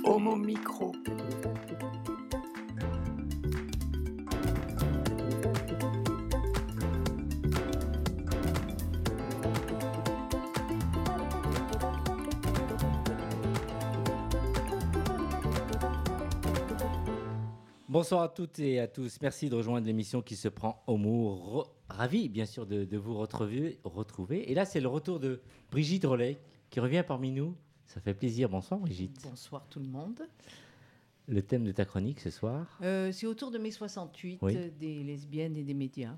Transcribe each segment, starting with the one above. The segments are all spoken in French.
Homo Micro. Bonsoir à toutes et à tous. Merci de rejoindre l'émission qui se prend au mot. Ravi, bien sûr, de vous retrouver. Et là, c'est le retour de Brigitte Rollet qui revient parmi nous. Ça fait plaisir. Bonsoir, Brigitte. Bonsoir tout le monde. Le thème de ta chronique ce soir c'est autour de mai 68, oui. Des lesbiennes et des médias.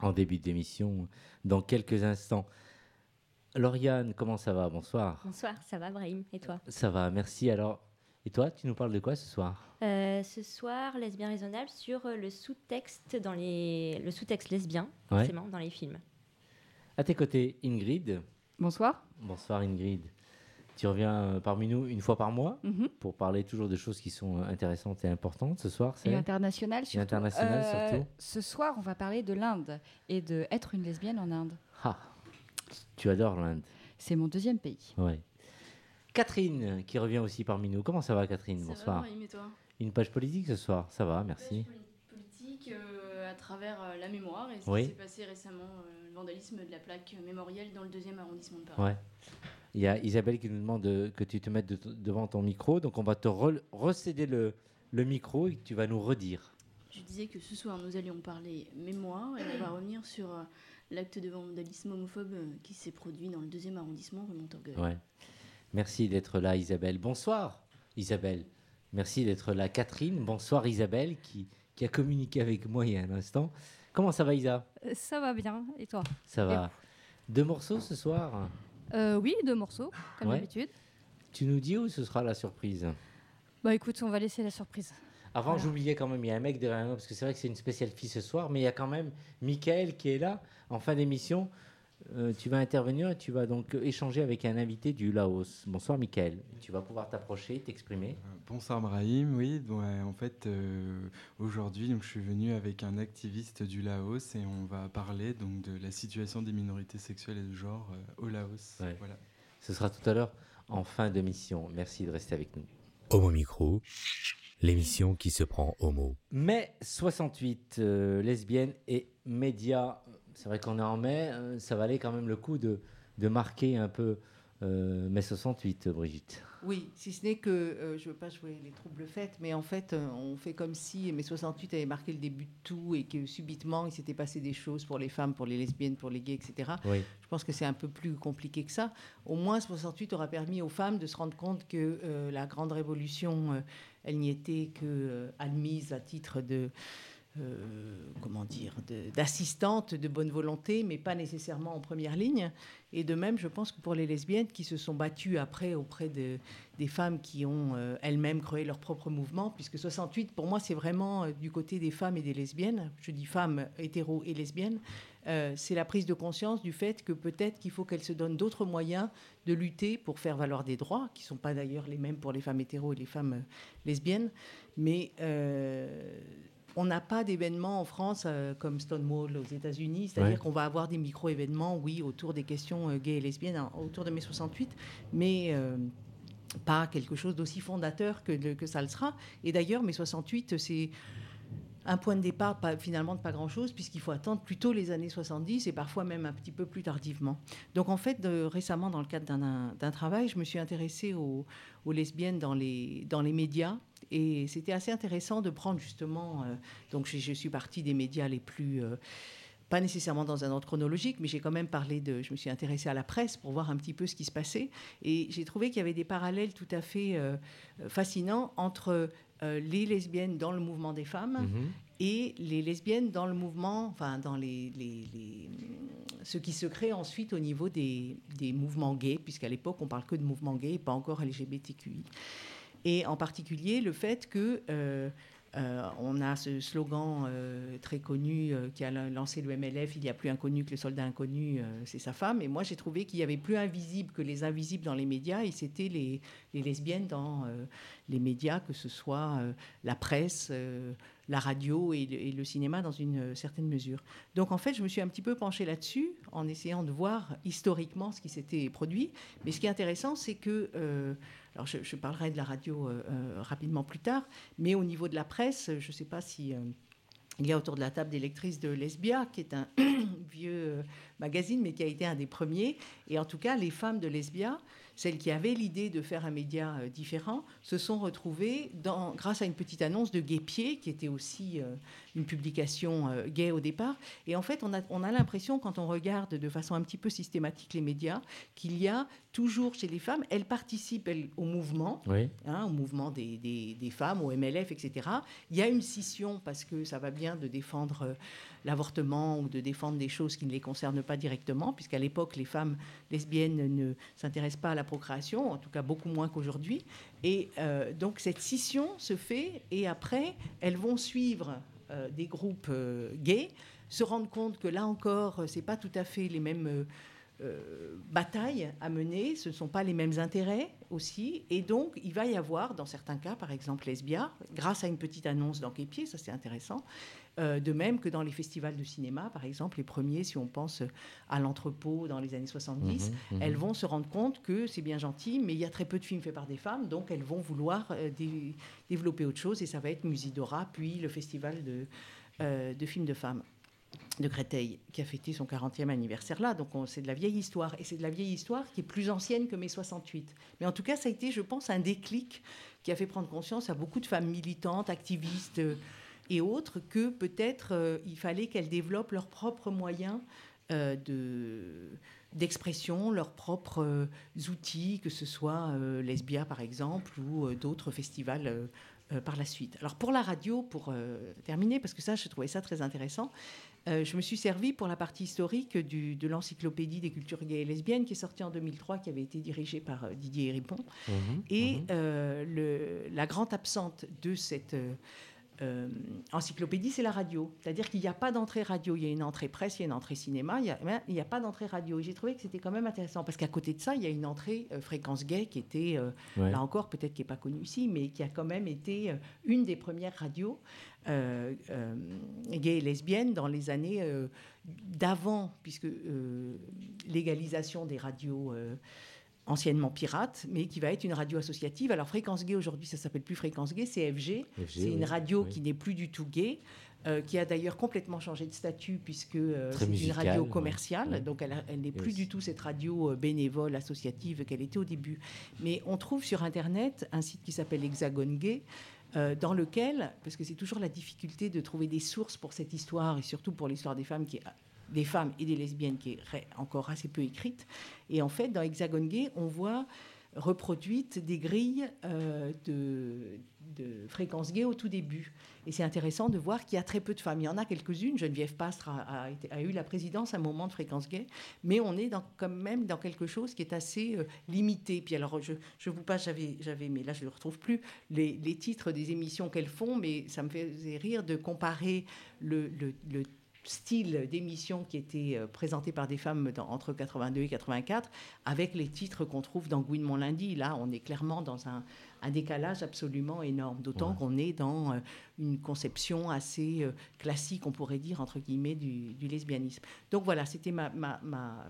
En début d'émission, dans quelques instants. Lauriane, comment ça va? Bonsoir. Bonsoir, ça va, Brahim? Et toi? Ça va, merci. Alors, et toi, tu nous parles de quoi ce soir? Ce soir, lesbien raisonnable sur le sous-texte le sous-texte lesbien, forcément, dans les films. À tes côtés, Ingrid. Bonsoir. Bonsoir, Ingrid. Tu reviens parmi nous une fois par mois pour parler toujours de choses qui sont intéressantes et importantes. Ce soir, c'est... Et international surtout. Et international surtout. Ce soir, on va parler de l'Inde et d'être une lesbienne en Inde. Ah, tu adores l'Inde. C'est mon deuxième pays. Ouais. Catherine, qui revient aussi parmi nous. Comment ça va, Catherine? Bonsoir. Ça va, et toi? Une page politique ce soir. Ça va, merci. Une page politique à travers la mémoire et ce qui s'est passé récemment, le vandalisme de la plaque mémorielle dans le 2e arrondissement de Paris. Ouais. Il y a Isabelle qui nous demande que tu te mettes devant ton micro. Donc, on va te recéder le micro et que tu vas nous redire. Je disais que ce soir, nous allions parler mémoire et on va revenir sur l'acte de vandalisme homophobe qui s'est produit dans le 2e arrondissement, rue Montorgueil. Ouais. Merci d'être là, Isabelle. Bonsoir, Isabelle. Merci d'être là, Catherine. Bonsoir, Isabelle, qui a communiqué avec moi il y a un instant. Comment ça va, Isa? Ça va bien. Et toi? Ça va. 2 morceaux ce soir? Oui, 2 morceaux, comme d'habitude. Tu nous dis où ce sera la surprise? Bah écoute, on va laisser la surprise. Avant, j'oubliais quand même, il y a un mec derrière moi, parce que c'est vrai que c'est une spéciale fille ce soir, mais il y a quand même Mickaël qui est là, en fin d'émission. Tu vas intervenir et tu vas donc échanger avec un invité du Laos. Bonsoir Mickaël, tu vas pouvoir t'approcher, t'exprimer. Bonsoir Brahim, oui, en fait aujourd'hui donc, je suis venu avec un activiste du Laos et on va parler donc, de la situation des minorités sexuelles et de genre au Laos. Ouais. Voilà. Ce sera tout à l'heure en fin d'émission. Merci de rester avec nous. Homo Micro, l'émission qui se prend homo. Mai 68, lesbiennes et médias. C'est vrai qu'on est en mai, ça valait quand même le coup de marquer un peu mai 68, Brigitte. Oui, si ce n'est que je ne veux pas jouer les troubles faits, mais en fait, on fait comme si mai 68 avait marqué le début de tout et que subitement, il s'était passé des choses pour les femmes, pour les lesbiennes, pour les gays, etc. Oui. Je pense que c'est un peu plus compliqué que ça. Au moins, 68 aura permis aux femmes de se rendre compte que la grande révolution, elle n'y était qu'admise à titre de... d'assistante de bonne volonté, mais pas nécessairement en première ligne. Et de même, je pense que pour les lesbiennes qui se sont battues après auprès des femmes qui ont elles-mêmes créé leur propre mouvement, puisque 68, pour moi, c'est vraiment du côté des femmes et des lesbiennes, je dis femmes hétéros et lesbiennes, c'est la prise de conscience du fait que peut-être qu'il faut qu'elles se donnent d'autres moyens de lutter pour faire valoir des droits, qui ne sont pas d'ailleurs les mêmes pour les femmes hétéros et les femmes lesbiennes, mais... on n'a pas d'événements en France comme Stonewall aux États-Unis, c'est-à-dire qu'on va avoir des micro-événements, oui, autour des questions gays et lesbiennes, autour de mai 68, mais pas quelque chose d'aussi fondateur que ça le sera. Et d'ailleurs, mai 68, c'est un point de départ finalement de pas grand-chose, puisqu'il faut attendre plutôt les années 70 et parfois même un petit peu plus tardivement. Donc en fait, récemment, dans le cadre d'un travail, je me suis intéressée aux lesbiennes dans les médias. Et c'était assez intéressant de prendre justement... donc je suis partie des médias les plus... pas nécessairement dans un ordre chronologique, mais j'ai quand même je me suis intéressée à la presse pour voir un petit peu ce qui se passait. Et j'ai trouvé qu'il y avait des parallèles tout à fait fascinants entre les lesbiennes dans le mouvement des femmes et les lesbiennes dans le mouvement, enfin dans ce qui se crée ensuite au niveau des mouvements gays, puisqu'à l'époque on parle que de mouvements gays et pas encore LGBTQI. Et en particulier le fait que on a ce slogan très connu qui a lancé le MLF, il n'y a plus inconnu que le soldat inconnu, c'est sa femme. Et moi, j'ai trouvé qu'il y avait plus invisible que les invisibles dans les médias, et c'était les lesbiennes dans les médias, que ce soit la presse, la radio et le cinéma dans une certaine mesure. Donc en fait, je me suis un petit peu penchée là-dessus en essayant de voir historiquement ce qui s'était produit. Mais ce qui est intéressant, c'est que Alors je parlerai de la radio rapidement plus tard, mais au niveau de la presse, je ne sais pas si... il y a autour de la table des lectrices de Lesbia, qui est un vieux magazine, mais qui a été un des premiers. Et en tout cas, les femmes de Lesbia, celles qui avaient l'idée de faire un média différent, se sont retrouvées grâce à une petite annonce de Guépier, qui était aussi une publication gay au départ. Et en fait, on a l'impression, quand on regarde de façon un petit peu systématique les médias, qu'il y a toujours chez les femmes, elles participent au mouvement, Oui. au mouvement des femmes, au MLF, etc. Il y a une scission, parce que ça va bien de défendre l'avortement ou de défendre des choses qui ne les concernent pas directement, puisqu'à l'époque, les femmes lesbiennes ne s'intéressent pas à la procréation, en tout cas beaucoup moins qu'aujourd'hui. Et donc cette scission se fait, et après, elles vont suivre des groupes gays, se rendre compte que là encore, ce n'est pas tout à fait les mêmes... batailles à mener, ce ne sont pas les mêmes intérêts aussi, et donc il va y avoir, dans certains cas, par exemple Lesbia, grâce à une petite annonce dans Guépier, ça c'est intéressant, de même que dans les festivals de cinéma, par exemple, les premiers, si on pense à l'Entrepôt dans les années 70, elles vont se rendre compte que c'est bien gentil, mais il y a très peu de films faits par des femmes, donc elles vont vouloir développer autre chose, et ça va être Musidora, puis le festival de films de femmes de Créteil, qui a fêté son 40e anniversaire là. Donc c'est de la vieille histoire. Et c'est de la vieille histoire qui est plus ancienne que mai 68. Mais en tout cas, ça a été, je pense, un déclic qui a fait prendre conscience à beaucoup de femmes militantes, activistes et autres, que peut-être il fallait qu'elles développent leurs propres moyens d'expression, leurs propres outils, que ce soit Lesbia, par exemple, ou d'autres festivals par la suite. Alors pour la radio, pour terminer, parce que ça, je trouvais ça très intéressant, je me suis servie pour la partie historique de l'encyclopédie des cultures gays et lesbiennes qui est sortie en 2003, qui avait été dirigée par Didier Héripon. La grande absente de cette encyclopédie, c'est la radio. C'est-à-dire qu'il n'y a pas d'entrée radio. Il y a une entrée presse, il y a une entrée cinéma, il n'y a pas d'entrée radio. Et j'ai trouvé que c'était quand même intéressant, parce qu'à côté de ça, il y a une entrée fréquence gay qui était, là encore, peut-être qui n'est pas connue ici, mais qui a quand même été une des premières radios gays et lesbiennes dans les années d'avant, puisque légalisation des radios anciennement pirates, mais qui va être une radio associative. Alors Fréquence Gay, aujourd'hui, ça ne s'appelle plus Fréquence Gay, c'est FG. C'est une radio qui n'est plus du tout gay, qui a d'ailleurs complètement changé de statut, puisque c'est une radio commerciale. Donc elle n'est plus du tout cette radio bénévole, associative qu'elle était au début. Mais on trouve sur Internet un site qui s'appelle Hexagone Gay, dans lequel, parce que c'est toujours la difficulté de trouver des sources pour cette histoire, et surtout pour l'histoire des femmes des femmes et des lesbiennes qui est encore assez peu écrite. Et en fait, dans Hexagone Gay, on voit reproduites des grilles de fréquence gay au tout début. Et c'est intéressant de voir qu'il y a très peu de femmes. Il y en a quelques-unes. Geneviève Pastre a eu la présidence à un moment de fréquence gay, mais on est quand même dans quelque chose qui est assez limité. Puis alors, je vous passe, j'avais, mais là je ne le retrouve plus, les titres des émissions qu'elles font, mais ça me faisait rire de comparer le style d'émission qui était présenté par des femmes entre 82 et 84 avec les titres qu'on trouve dans Gouinement lundi. Là, on est clairement dans un décalage absolument énorme, d'autant qu'on est dans une conception assez classique, on pourrait dire, entre guillemets, du lesbianisme. Donc voilà, c'était ma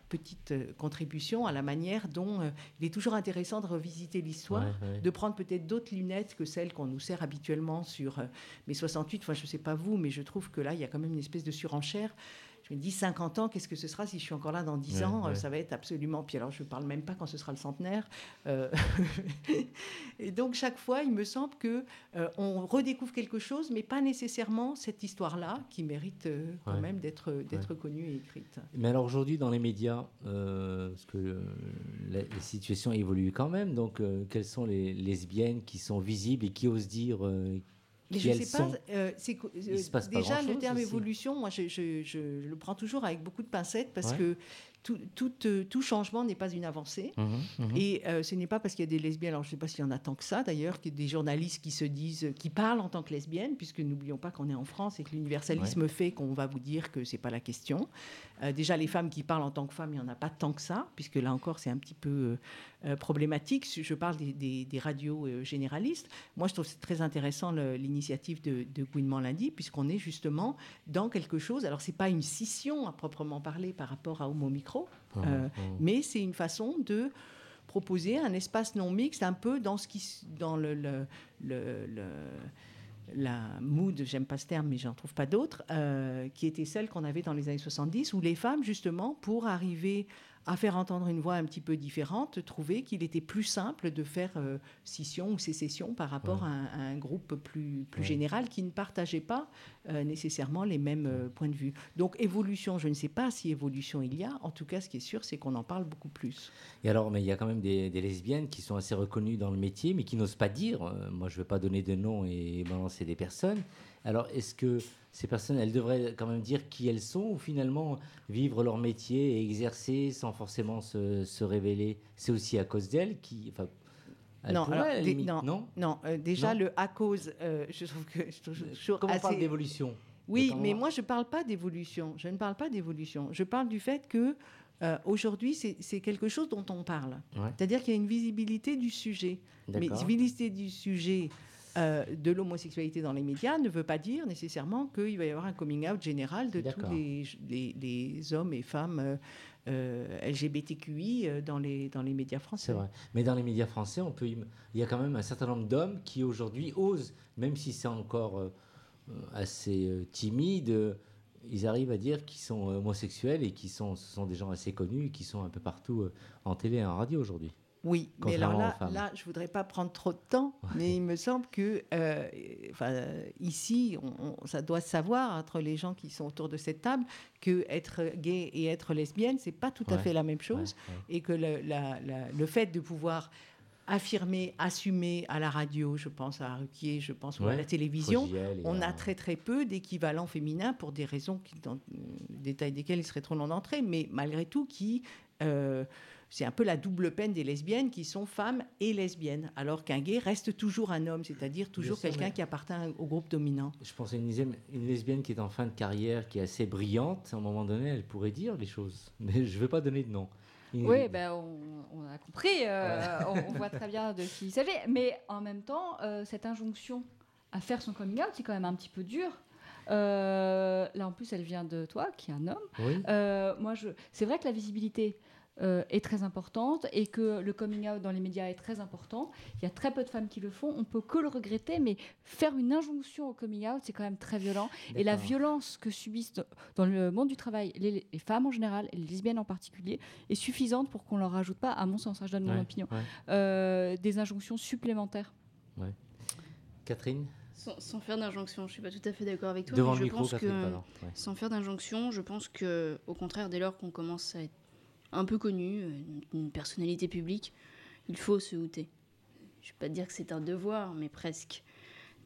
petite contribution à la manière dont il est toujours intéressant de revisiter l'histoire, de prendre peut-être d'autres lunettes que celles qu'on nous sert habituellement sur mai 68. Enfin, je ne sais pas vous, mais je trouve que là, il y a quand même une espèce de surenchère. Je me dis, 50 ans, qu'est-ce que ce sera si je suis encore là dans 10 ans Ça va être absolument... Puis alors, je ne parle même pas quand ce sera le centenaire. Et donc, chaque fois, il me semble qu'on redécouvre quelque chose, mais pas nécessairement cette histoire-là, qui mérite quand même d'être connue et écrite. Mais alors, aujourd'hui, dans les médias, parce que la situation évolue quand même, donc quelles sont les lesbiennes qui sont visibles et qui osent dire... Mais je ne sais pas, déjà le terme évolution, moi je le prends toujours avec beaucoup de pincettes parce que tout changement n'est pas une avancée. Et ce n'est pas parce qu'il y a des lesbiennes, alors je ne sais pas s'il y en a tant que ça d'ailleurs, qu'il y a des journalistes qui parlent en tant que lesbiennes, puisque n'oublions pas qu'on est en France et que l'universalisme fait qu'on va vous dire que ce n'est pas la question. Déjà, les femmes qui parlent en tant que femmes, il n'y en a pas tant que ça, puisque là encore, c'est un petit peu problématique. Je parle des radios généralistes. Moi, je trouve que c'est très intéressant l'initiative de Gouinement lundi, puisqu'on est justement dans quelque chose. Alors, ce n'est pas une scission à proprement parler par rapport à Homo Micro, mais c'est une façon de proposer un espace non mixte, un peu dans la mood, j'aime pas ce terme, mais j'en trouve pas d'autre, qui était celle qu'on avait dans les années 70, où les femmes, justement, pour arriver à faire entendre une voix un petit peu différente, trouvaient qu'il était plus simple de faire scission ou sécession par rapport à un groupe plus général qui ne partageait pas nécessairement les mêmes points de vue. Donc évolution, je ne sais pas si évolution il y a. En tout cas, ce qui est sûr, c'est qu'on en parle beaucoup plus. Et alors, mais il y a quand même des lesbiennes qui sont assez reconnues dans le métier, mais qui n'osent pas dire. Moi, je ne veux pas donner de nom et balancer des personnes. Alors, est-ce que ces personnes, elles devraient quand même dire qui elles sont, ou finalement vivre leur métier et exercer sans forcément se révéler? C'est aussi à cause d'elles qui... Enfin, non, déjà, le à cause, je trouve que... Comment on parle d'évolution? Oui, mais moi, je ne parle pas d'évolution. Je ne parle pas d'évolution. Je parle du fait que aujourd'hui, c'est quelque chose dont on parle. Ouais. C'est-à-dire qu'il y a une visibilité du sujet. Mais visibilité du sujet de l'homosexualité dans les médias ne veut pas dire nécessairement qu'il va y avoir un coming out général de tous les hommes et femmes LGBTQI dans les médias français. C'est vrai. Mais dans les médias français, il y a quand même un certain nombre d'hommes qui aujourd'hui osent, même si c'est encore assez timide, ils arrivent à dire qu'ils sont homosexuels et ce sont des gens assez connus qui sont un peu partout en télé et en radio aujourd'hui. Oui, mais alors là, je ne voudrais pas prendre trop de temps, mais il me semble que ici, ça doit se savoir entre les gens qui sont autour de cette table qu'être gay et être lesbienne, ce n'est pas tout à fait la même chose, et que le fait de pouvoir affirmer, assumer à la radio, je pense à Ruquier, je pense ou à la télévision, on a très très peu d'équivalents féminins pour des raisons dans le détail desquelles il serait trop long d'entrer, mais malgré tout c'est un peu la double peine des lesbiennes qui sont femmes et lesbiennes, alors qu'un gay reste toujours un homme, c'est-à-dire toujours quelqu'un qui appartient au groupe dominant. Je pense à une lesbienne qui est en fin de carrière, qui est assez brillante. À un moment donné, elle pourrait dire les choses, mais je ne veux pas donner de nom. Oui, on a compris, on voit très bien de qui il s'agit, mais en même temps, cette injonction à faire son coming out, c'est quand même un petit peu dur. Là, en plus, elle vient de toi, qui est un homme. Oui. C'est vrai que la visibilité est très importante et que le coming out dans les médias est très important. Il y a très peu de femmes qui le font. On peut que le regretter, mais faire une injonction au coming out, c'est quand même très violent. D'accord. Et la violence que subissent dans le monde du travail les femmes en général, et les lesbiennes en particulier, est suffisante pour qu'on ne leur rajoute pas, à mon sens, je donne mon opinion, des injonctions supplémentaires. Ouais. Catherine ? Sans faire d'injonction, je ne suis pas tout à fait d'accord avec toi. Devant mais le micro, Catherine, sans faire d'injonction, je pense qu'au contraire, dès lors qu'on commence à être un peu connu, une personnalité publique, il faut se outer. Je ne vais pas dire que c'est un devoir, mais presque.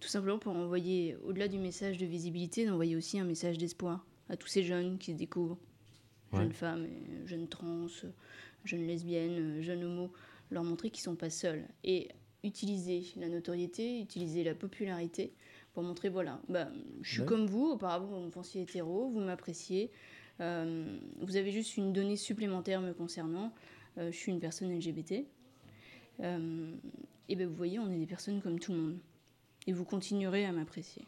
Tout simplement pour envoyer, au-delà du message de visibilité, d'envoyer aussi un message d'espoir à tous ces jeunes qui se découvrent. Jeunes femmes, jeunes trans, jeunes lesbiennes, jeunes homos, leur montrer qu'ils ne sont pas seuls. Et utiliser la notoriété, utiliser la popularité pour montrer, voilà, je suis comme vous, auparavant vous me pensiez hétéro, vous m'appréciez, vous avez juste une donnée supplémentaire me concernant, je suis une personne LGBT, et vous voyez, on est des personnes comme tout le monde, et vous continuerez à m'apprécier.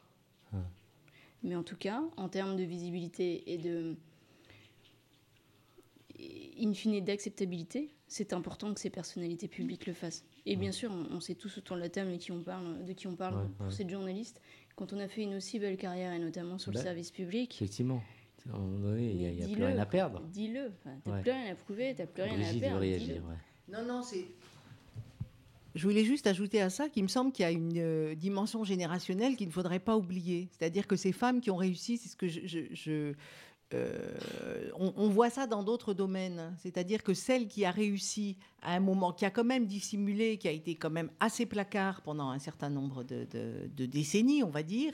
Mais en tout cas, en termes de visibilité et de, in fine, d'acceptabilité, c'est important que ces personnalités publiques le fassent. Et bien sûr, on sait tous autour de la table de qui on parle pour cette journaliste. Quand on a fait une aussi belle carrière, et notamment sur le service public... Effectivement. À un moment donné, il n'y a plus rien à perdre. Dis-le. T'as plus rien à prouver, t'as plus rien à perdre. Réagir, Non, c'est... Je voulais juste ajouter à ça qu'il me semble qu'il y a une dimension générationnelle qu'il ne faudrait pas oublier. C'est-à-dire que ces femmes qui ont réussi, c'est ce que on voit ça dans d'autres domaines. C'est-à-dire que celle qui a réussi à un moment, qui a quand même dissimulé, qui a été quand même assez placard pendant un certain nombre de décennies, on va dire,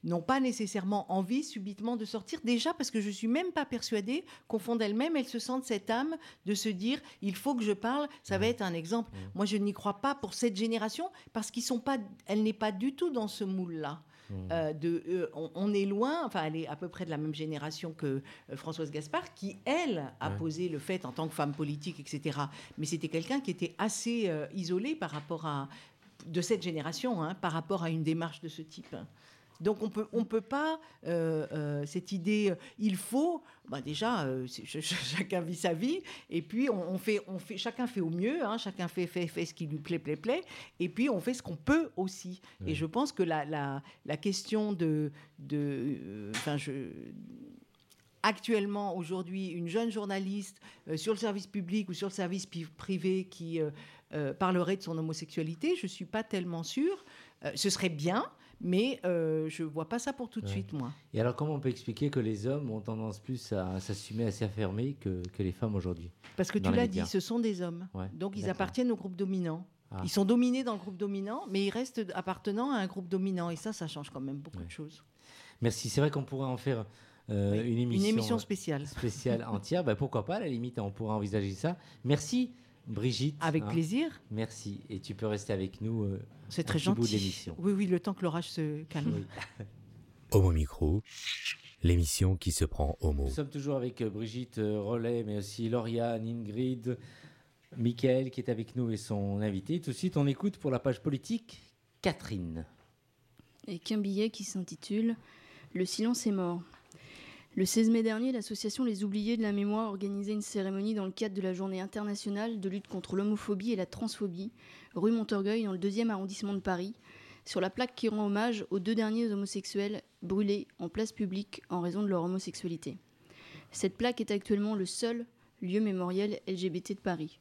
n'ont pas nécessairement envie subitement de sortir. Déjà parce que je ne suis même pas persuadée qu'au fond d'elles-mêmes, elles se sentent cette âme de se dire « il faut que je parle, ça va être un exemple ». Moi, je n'y crois pas pour cette génération parce elle n'est pas du tout dans ce moule-là. On est loin, enfin elle est à peu près de la même génération que Françoise Gaspard qui elle a posé le fait en tant que femme politique, etc. Mais c'était quelqu'un qui était assez isolé par rapport de cette génération, par rapport à une démarche de ce type. Donc on peut pas cette idée il faut déjà chacun vit sa vie et puis on fait chacun fait au mieux, hein, chacun fait ce qui lui plaît et puis on fait ce qu'on peut aussi. Oui. Et je pense que la question actuellement, aujourd'hui, une jeune journaliste sur le service public ou sur le service privé qui parlerait de son homosexualité, je ne suis pas tellement sûre. Ce serait bien, mais je ne vois pas ça pour tout de suite, moi. Et alors, comment on peut expliquer que les hommes ont tendance plus à s'assumer, à s'affirmer que les femmes aujourd'hui ? Parce que tu l'as dit, ce sont des hommes. Ouais, donc, ils appartiennent au groupe dominant. Ah. Ils sont dominés dans le groupe dominant, mais ils restent appartenant à un groupe dominant. Et ça change quand même beaucoup de choses. Merci. C'est vrai qu'on pourrait en faire... une émission spéciale entière, pourquoi pas, à la limite, on pourra envisager ça. Merci Brigitte. Avec plaisir. Merci. Et tu peux rester avec nous c'est très gentil. Bout de l'émission. Oui, le temps que l'orage se calme. Oui. Homo Micro, l'émission qui se prend homo. Nous sommes toujours avec Brigitte Rollet, mais aussi Lauriane, Ingrid, Mickaël qui est avec nous et son invité. Tout de suite, on écoute pour la page politique Catherine. Et qu'un billet qui s'intitule « Le silence est mort ». Le 16 mai dernier, l'association Les Oubliés de la Mémoire organisait une cérémonie dans le cadre de la journée internationale de lutte contre l'homophobie et la transphobie, rue Montorgueil, dans le 2e arrondissement de Paris, sur la plaque qui rend hommage aux 2 derniers homosexuels brûlés en place publique en raison de leur homosexualité. Cette plaque est actuellement le seul lieu mémoriel LGBT de Paris.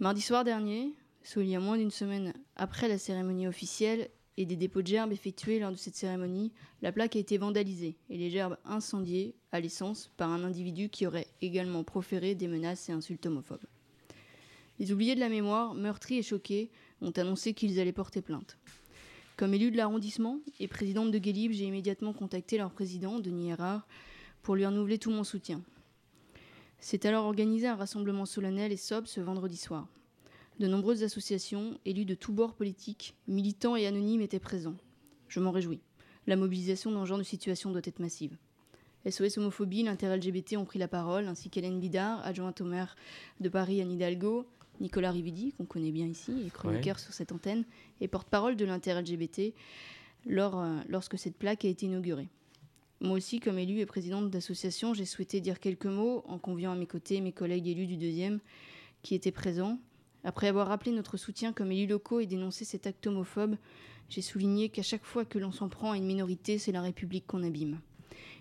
Mardi soir dernier, soit il y a moins d'une semaine après la cérémonie officielle, et des dépôts de gerbes effectués lors de cette cérémonie, la plaque a été vandalisée et les gerbes incendiées à l'essence par un individu qui aurait également proféré des menaces et insultes homophobes. Les oubliés de la mémoire, meurtris et choqués, ont annoncé qu'ils allaient porter plainte. Comme élue de l'arrondissement et présidente de Guélib, j'ai immédiatement contacté leur président, Denis Erard, pour lui renouveler tout mon soutien. C'est alors organisé un rassemblement solennel et sobre ce vendredi soir. De nombreuses associations, élus de tous bords politiques, militants et anonymes étaient présents. Je m'en réjouis. La mobilisation dans ce genre de situation doit être massive. SOS Homophobie, l'Inter-LGBT ont pris la parole, ainsi qu'Hélène Bidard, adjointe au maire de Paris Anne Hidalgo, Nicolas Rividi, qu'on connaît bien ici, et chroniqueur sur cette antenne, et porte-parole de l'Inter-LGBT lorsque cette plaque a été inaugurée. Moi aussi, comme élue et présidente d'association, j'ai souhaité dire quelques mots en conviant à mes côtés mes collègues élus du 2e qui étaient présents. Après avoir rappelé notre soutien comme élus locaux et dénoncé cet acte homophobe, j'ai souligné qu'à chaque fois que l'on s'en prend à une minorité, c'est la République qu'on abîme.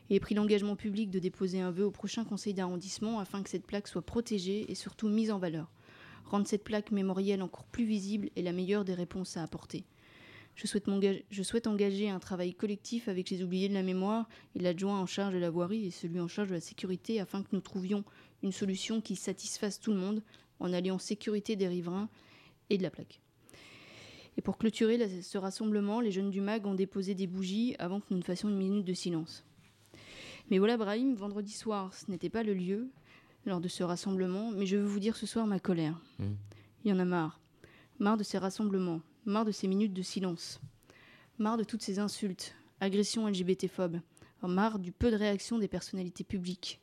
Et j'ai pris l'engagement public de déposer un vœu au prochain conseil d'arrondissement afin que cette plaque soit protégée et surtout mise en valeur. Rendre cette plaque mémorielle encore plus visible est la meilleure des réponses à apporter. Je souhaite engager un travail collectif avec les oubliés de la mémoire et l'adjoint en charge de la voirie et celui en charge de la sécurité afin que nous trouvions une solution qui satisfasse tout le monde en alliant sécurité des riverains et de la plaque. Et pour clôturer ce rassemblement, les jeunes du MAG ont déposé des bougies avant que nous ne fassions une minute de silence. Mais voilà, Brahim, vendredi soir, ce n'était pas le lieu lors de ce rassemblement, mais je veux vous dire ce soir ma colère. Il y en a marre. Marre de ces rassemblements, marre de ces minutes de silence, marre de toutes ces insultes, agressions LGBT-phobes, marre du peu de réaction des personnalités publiques,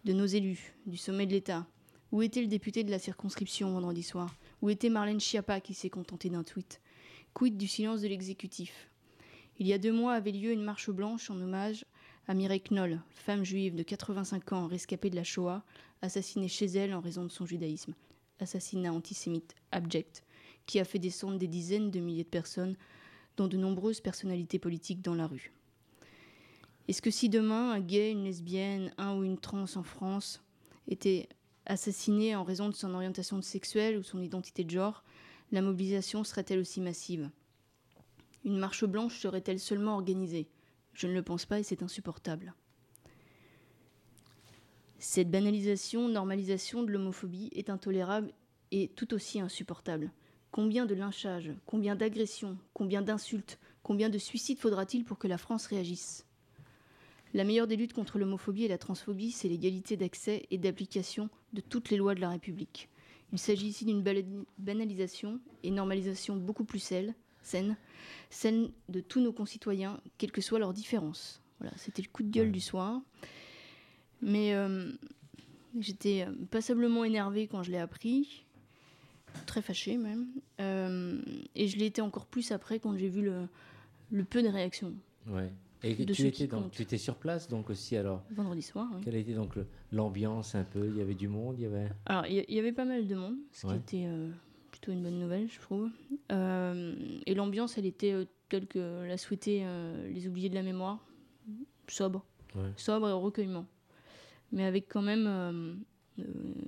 de nos élus, du sommet de l'État. Où était le député de la circonscription vendredi soir ? Où était Marlène Schiappa qui s'est contentée d'un tweet ? Quid du silence de l'exécutif ? Il y a 2 mois avait lieu une marche blanche en hommage à Mireille Knoll, femme juive de 85 ans rescapée de la Shoah, assassinée chez elle en raison de son judaïsme. Assassinat antisémite abject qui a fait descendre des dizaines de milliers de personnes, dont de nombreuses personnalités politiques dans la rue. Est-ce que si demain un gay, une lesbienne, un ou une trans en France était assassiné en raison de son orientation sexuelle ou son identité de genre, la mobilisation serait-elle aussi massive ? Une marche blanche serait-elle seulement organisée ? Je ne le pense pas et c'est insupportable. Cette banalisation, normalisation de l'homophobie est intolérable et tout aussi insupportable. Combien de lynchages, combien d'agressions, combien d'insultes, combien de suicides faudra-t-il pour que la France réagisse ? La meilleure des luttes contre l'homophobie et la transphobie, c'est l'égalité d'accès et d'application de toutes les lois de la République. Il s'agit ici d'une banalisation et normalisation beaucoup plus saine, celle de tous nos concitoyens, quelles que soient leurs différences. Voilà, c'était le coup de gueule du soir. Mais j'étais passablement énervée quand je l'ai appris, très fâchée même, et je l'ai été encore plus après quand j'ai vu le peu de réactions. Ouais. Et de tu ce étais qui compte. tu étais sur place donc aussi alors. Vendredi soir, oui. Quelle était donc l'ambiance un peu? Il y avait du monde, il y avait. Alors, il y avait pas mal de monde, ce qui Ouais. était plutôt une bonne nouvelle, je trouve. Et l'ambiance, elle était telle que l'a souhaité les oubliés de la mémoire, sobre. Ouais. Sobre et au recueillement. Mais avec quand même,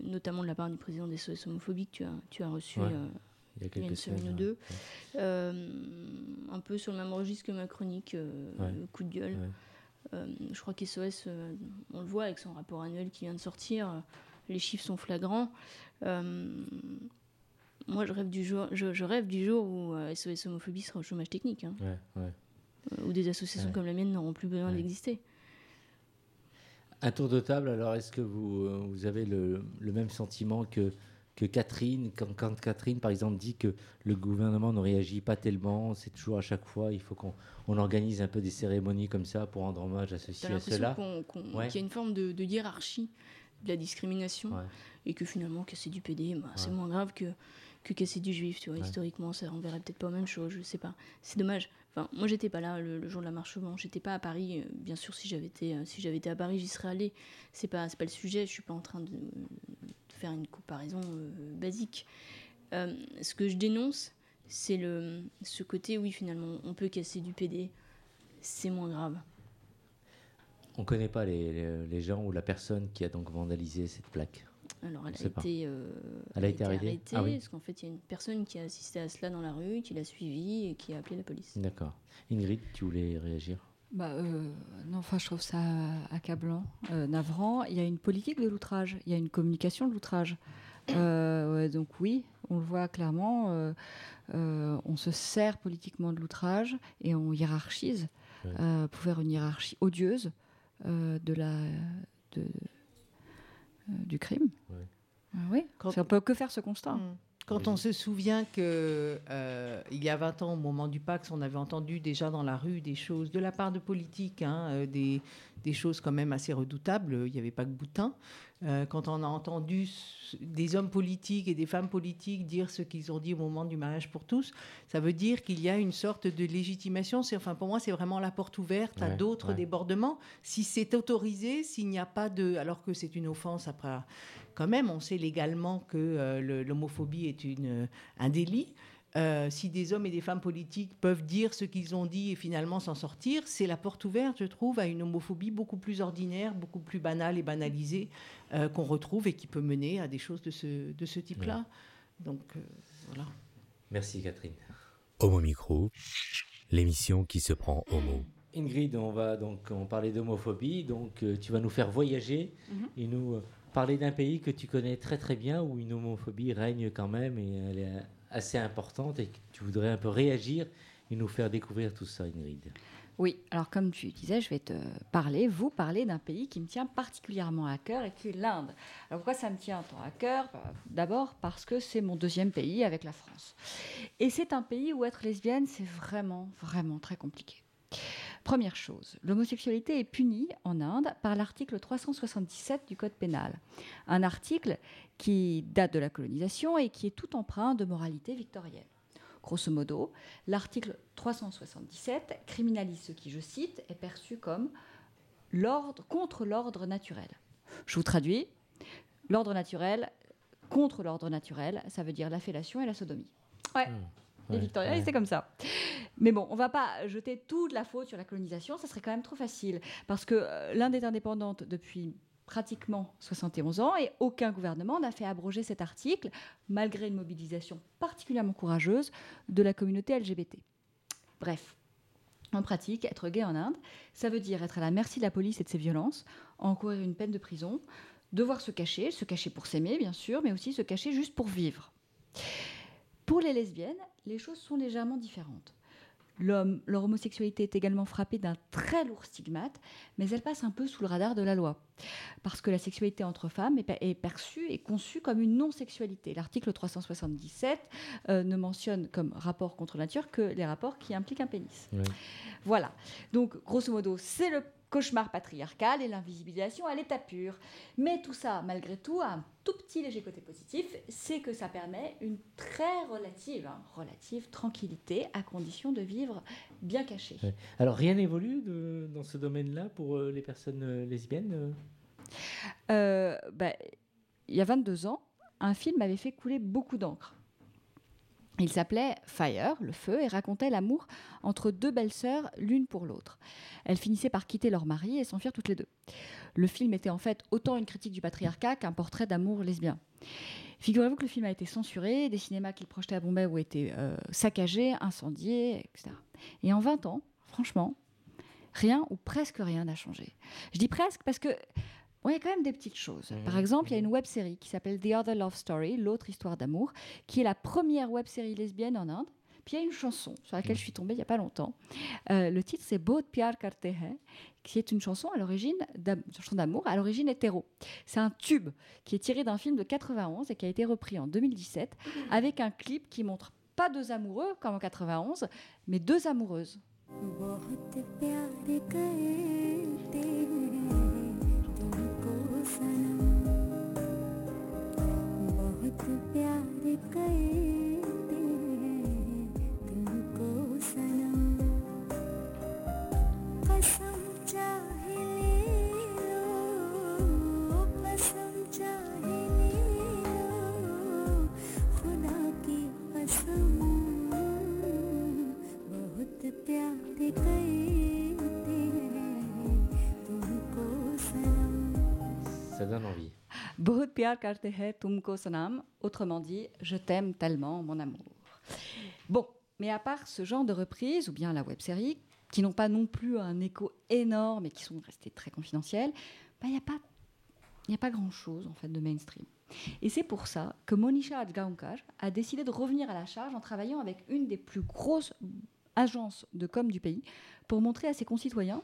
notamment de la part du président des SOS Homophobie que tu as reçu Ouais. il Il y a y a quelques une semaine semaines. ou deux, un peu sur le même registre que ma chronique, Ouais. coup de gueule. Ouais. Je crois qu'SOS, on le voit avec son rapport annuel qui vient de sortir, les chiffres sont flagrants. Moi, je rêve du jour où SOS Homophobie sera au chômage technique, hein, Ouais. où des associations Ouais. comme la mienne n'auront plus besoin Ouais. d'exister. Un tour de table, alors est-ce que vous avez le même sentiment que Catherine, quand Catherine, par exemple, dit que le gouvernement ne réagit pas tellement, c'est toujours à chaque fois, il faut qu'on organise un peu des cérémonies comme ça pour rendre hommage à ceci, T'as à l'impression cela. Ouais. qu'il y a une forme de hiérarchie de la discrimination, Ouais. et que finalement, casser du PD, c'est moins grave que casser du juif. Tu vois. Ouais. Historiquement, ça renverrait peut-être pas aux mêmes choses, je sais pas. C'est dommage. Enfin, moi, j'étais pas là le jour de la marche blanche, j'étais pas à Paris. Bien sûr, si j'avais été à Paris, j'y serais allée. C'est pas le sujet, je suis pas en train de faire une comparaison basique. Ce que je dénonce, c'est ce côté, oui, finalement, on peut casser du PD, c'est moins grave. On ne connaît pas les gens ou la personne qui a donc vandalisé cette plaque. Alors, elle a été arrêtée. Ah oui. Parce qu'en fait, il y a une personne qui a assisté à cela dans la rue, qui l'a suivi et qui a appelé la police. D'accord. Ingrid, tu voulais réagir? Non, enfin, je trouve ça accablant, navrant. Il y a une politique de l'outrage, il y a une communication de l'outrage. Donc oui, on le voit clairement, on se sert politiquement de l'outrage et on hiérarchise, pour faire une hiérarchie odieuse du crime. Ouais. Oui, on ne peut que faire ce constat. Quand on se souvient que il y a 20 ans, au moment du Pax, on avait entendu déjà dans la rue des choses de la part de politiques, des choses quand même assez redoutables. Il n'y avait pas que Boutin. Quand on a entendu des hommes politiques et des femmes politiques dire ce qu'ils ont dit au moment du mariage pour tous, ça veut dire qu'il y a une sorte de légitimation. Pour moi, c'est vraiment la porte ouverte à d'autres débordements. Si c'est autorisé, s'il n'y a pas de... Alors que c'est une offense après... Quand même, on sait légalement que l'homophobie est un délit. Si des hommes et des femmes politiques peuvent dire ce qu'ils ont dit et finalement s'en sortir, c'est la porte ouverte, je trouve, à une homophobie beaucoup plus ordinaire, beaucoup plus banale et banalisée qu'on retrouve et qui peut mener à des choses de ce type-là. Donc, voilà. Merci Catherine. Homo Micro, l'émission qui se prend homo. Ingrid, on parlait d'homophobie, donc tu vas nous faire voyager et nous parler d'un pays que tu connais très très bien où une homophobie règne quand même et elle est assez importante et que tu voudrais un peu réagir et nous faire découvrir tout ça, Ingrid. Oui, alors comme tu disais, je vais vous parler d'un pays qui me tient particulièrement à cœur et qui est l'Inde. Alors pourquoi ça me tient tant à cœur ? D'abord parce que c'est mon deuxième pays avec la France. Et c'est un pays où être lesbienne, c'est vraiment, vraiment très compliqué. Première chose, l'homosexualité est punie en Inde par l'article 377 du Code pénal. Un article qui date de la colonisation et qui est tout empreint de moralité victorienne. Grosso modo, l'article 377 criminalise ce qui, je cite, est perçu comme contre l'ordre naturel. Je vous traduis. L'ordre naturel, contre l'ordre naturel, ça veut dire la fellation et la sodomie. Ouais. Les victoriens, c'était comme ça. Mais bon, on ne va pas jeter toute la faute sur la colonisation, ça serait quand même trop facile. Parce que l'Inde est indépendante depuis pratiquement 71 ans et aucun gouvernement n'a fait abroger cet article, malgré une mobilisation particulièrement courageuse de la communauté LGBT. Bref, en pratique, être gay en Inde, ça veut dire être à la merci de la police et de ses violences, encourir une peine de prison, devoir se cacher pour s'aimer, bien sûr, mais aussi se cacher juste pour vivre. Pour les lesbiennes, les choses sont légèrement différentes. Leur homosexualité est également frappée d'un très lourd stigmate, mais elle passe un peu sous le radar de la loi. Parce que la sexualité entre femmes est perçue et conçue comme une non-sexualité. L'article 377 ne mentionne comme rapport contre nature que les rapports qui impliquent un pénis. Oui. Voilà. Donc, grosso modo, c'est le cauchemar patriarcal et l'invisibilisation à l'état pur. Mais tout ça, malgré tout, a un tout petit léger côté positif, c'est que ça permet une très relative tranquillité à condition de vivre bien caché. Ouais. Alors rien n'évolue dans ce domaine-là pour les personnes lesbiennes Il y a 22 ans, un film avait fait couler beaucoup d'encre. Il s'appelait Fire, le feu, et racontait l'amour entre deux belles sœurs, l'une pour l'autre. Elles finissaient par quitter leur mari et s'enfuir toutes les deux. Le film était en fait autant une critique du patriarcat qu'un portrait d'amour lesbien. Figurez-vous que le film a été censuré, des cinémas qu'il projetait à Bombay ont été saccagés, incendiés, etc. Et en 20 ans, franchement, rien ou presque rien n'a changé. Je dis presque parce que il y a quand même des petites choses. Par exemple, il y a une web-série qui s'appelle The Other Love Story, l'autre histoire d'amour, qui est la première web-série lesbienne en Inde. Puis il y a une chanson sur laquelle je suis tombée il n'y a pas longtemps. Le titre, c'est Bahut Pyar Karte Hain, qui est une chanson à l'origine, chanson d'amour, à l'origine hétéro. C'est un tube qui est tiré d'un film de 91 et qui a été repris en 2017 avec un clip qui montre pas deux amoureux comme en 91, mais deux amoureuses. Ça donne envie. Bahut pyar karte hai tumko sanam, autrement dit, je t'aime tellement, mon amour. Bon, mais à part ce genre de reprise, ou bien la web-série, qui n'ont pas non plus un écho énorme et qui sont restées très confidentielles, il n'y a pas grand-chose en fait de mainstream. Et c'est pour ça que Monisha Adgaonkar a décidé de revenir à la charge en travaillant avec une des plus grosses agences de com du pays pour montrer à ses concitoyens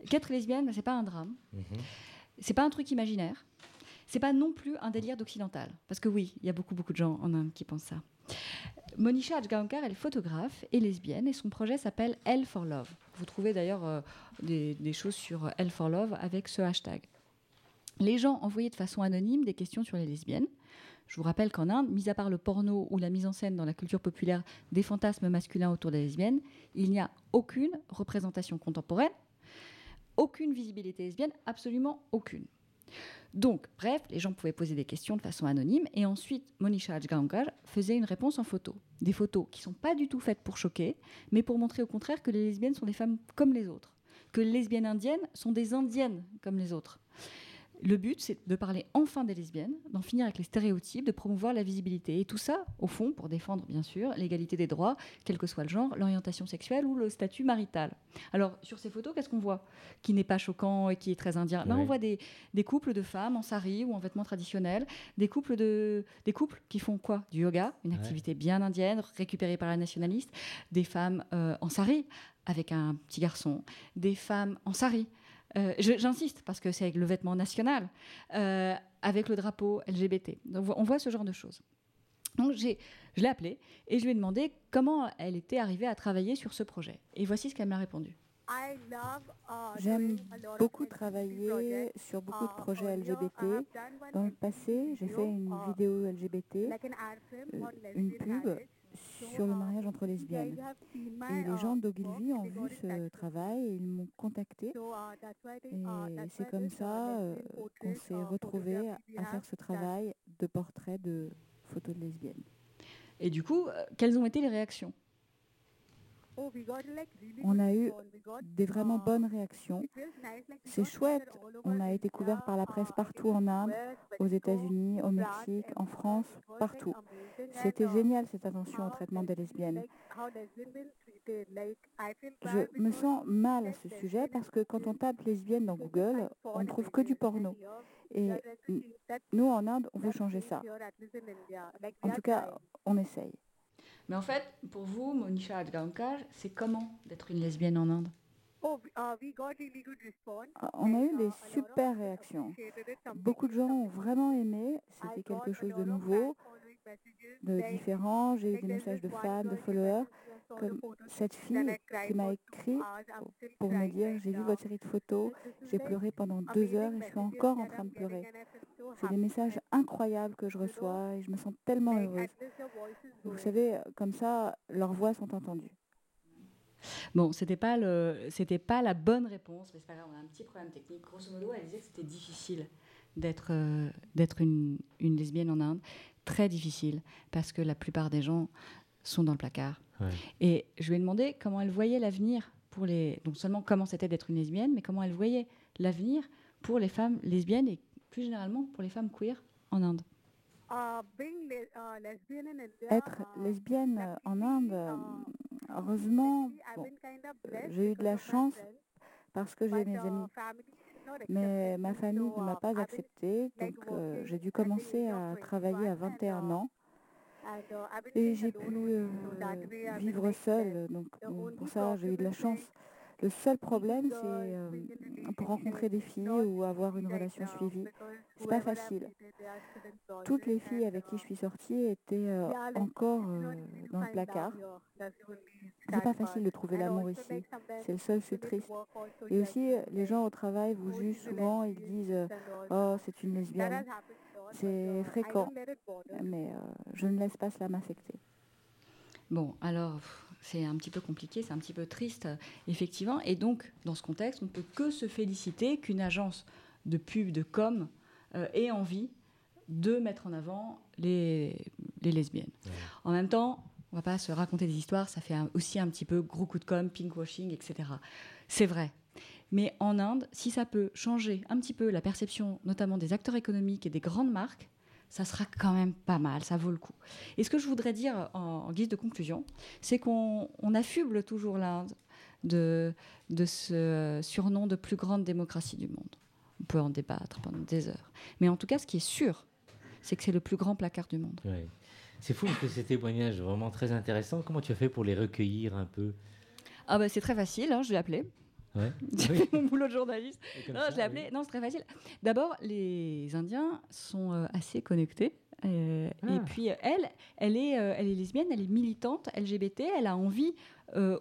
qu'être lesbienne, c'est pas un drame, c'est pas un truc imaginaire, c'est pas non plus un délire d'occidental. Parce que oui, il y a beaucoup de gens en Inde qui pensent ça. Monisha Adgaonkar, elle est photographe et lesbienne et son projet s'appelle L for Love. Vous trouvez d'ailleurs des choses sur L for Love avec ce hashtag. Les gens envoyaient de façon anonyme des questions sur les lesbiennes. Je vous rappelle qu'en Inde, mis à part le porno ou la mise en scène dans la culture populaire des fantasmes masculins autour des lesbiennes, il n'y a aucune représentation contemporaine, aucune visibilité lesbienne, absolument aucune. Donc, bref, les gens pouvaient poser des questions de façon anonyme et ensuite, Monisha Adgaonkar faisait une réponse en photo. Des photos qui ne sont pas du tout faites pour choquer, mais pour montrer au contraire que les lesbiennes sont des femmes comme les autres, que les lesbiennes indiennes sont des indiennes comme les autres. Le but, c'est de parler enfin des lesbiennes, d'en finir avec les stéréotypes, de promouvoir la visibilité. Et tout ça, au fond, pour défendre, bien sûr, l'égalité des droits, quel que soit le genre, l'orientation sexuelle ou le statut marital. Alors, sur ces photos, qu'est-ce qu'on voit qui n'est pas choquant et qui est très indien ? Oui. Là, on voit des couples de femmes en sari ou en vêtements traditionnels, des couples qui font quoi ? Du yoga, une activité bien indienne, récupérée par la nationaliste, des femmes en sari, avec un petit garçon, des femmes en sari. J'insiste parce que c'est avec le vêtement national, avec le drapeau LGBT. Donc, on voit ce genre de choses. Donc je l'ai appelée et je lui ai demandé comment elle était arrivée à travailler sur ce projet. Et voici ce qu'elle m'a répondu. J'aime beaucoup travailler sur beaucoup de projets LGBT. Dans le passé, j'ai fait une vidéo LGBT, une pub sur le mariage entre lesbiennes. Et les gens d'Ogilvy ont vu ce travail et ils m'ont contacté. Et c'est comme ça qu'on s'est retrouvés à faire ce travail de portrait de photos de lesbiennes. Et du coup, quelles ont été les réactions ? On a eu des vraiment bonnes réactions. C'est chouette. On a été couvert par la presse partout en Inde, aux États-Unis, au Mexique, en France, partout. C'était génial cette attention au traitement des lesbiennes. Je me sens mal à ce sujet parce que quand on tape lesbienne dans Google, on ne trouve que du porno. Et nous, en Inde, on veut changer ça. En tout cas, on essaye. Mais en fait, pour vous, Monisha Adgaonkar, c'est comment d'être une lesbienne en Inde ? On a eu des super réactions. Beaucoup de gens ont vraiment aimé. C'était quelque chose de nouveau, de différent. J'ai eu des messages de fans, de followers comme cette fille qui m'a écrit pour me dire j'ai vu votre série de photos, j'ai pleuré pendant 2 heures et je suis encore en train de pleurer. C'est des messages incroyables que je reçois et je me sens tellement heureuse. Vous savez, comme ça, leurs voix sont entendues. Bon, c'était pas la bonne réponse, mais c'est pas grave, on a un petit problème technique. Grosso modo, elle disait que c'était difficile d'être une lesbienne en Inde. Très difficile, parce que la plupart des gens sont dans le placard. Ouais. Et je lui ai demandé comment elle voyait l'avenir pour les... Donc seulement comment c'était d'être une lesbienne, mais comment elle voyait l'avenir pour les femmes lesbiennes et plus généralement pour les femmes queer en Inde. Être lesbienne en Inde, heureusement, j'ai eu de la chance parce que j'ai mes amis. Mais ma famille ne m'a pas acceptée, donc j'ai dû commencer à travailler à 21 ans. Et j'ai pu vivre seule, donc pour ça j'ai eu de la chance. Le seul problème, c'est pour rencontrer des filles ou avoir une relation suivie. C'est pas facile. Toutes les filles avec qui je suis sortie étaient encore dans le placard. C'est pas facile de trouver l'amour ici. C'est le seul, c'est triste. Et aussi, les gens au travail vous jugent souvent, ils disent « Oh, c'est une lesbienne ». C'est fréquent, mais je ne laisse pas cela m'affecter. Bon, alors, c'est un petit peu compliqué, c'est un petit peu triste, effectivement. Et donc, dans ce contexte, on ne peut que se féliciter qu'une agence de pub, de com, ait envie de mettre en avant les lesbiennes. Ouais. En même temps, on ne va pas se raconter des histoires, ça fait aussi un petit peu gros coup de com', pinkwashing, etc. C'est vrai. Mais en Inde, si ça peut changer un petit peu la perception, notamment des acteurs économiques et des grandes marques, ça sera quand même pas mal, ça vaut le coup. Et ce que je voudrais dire en guise de conclusion, c'est qu'on affuble toujours l'Inde de ce surnom de plus grande démocratie du monde. On peut en débattre pendant des heures. Mais en tout cas, ce qui est sûr, c'est que c'est le plus grand placard du monde. Ouais. C'est fou que ces témoignages vraiment très intéressants. Comment tu as fait pour les recueillir un peu ? Ah bah, c'est très facile, hein, je l'ai appelé. Ouais. J'ai fait mon boulot de journaliste. Non, je l'ai appelé. Oui. Non, c'est très facile. D'abord, les Indiens sont assez connectés. Et puis, elle est lesbienne, elle est militante LGBT. Elle a envie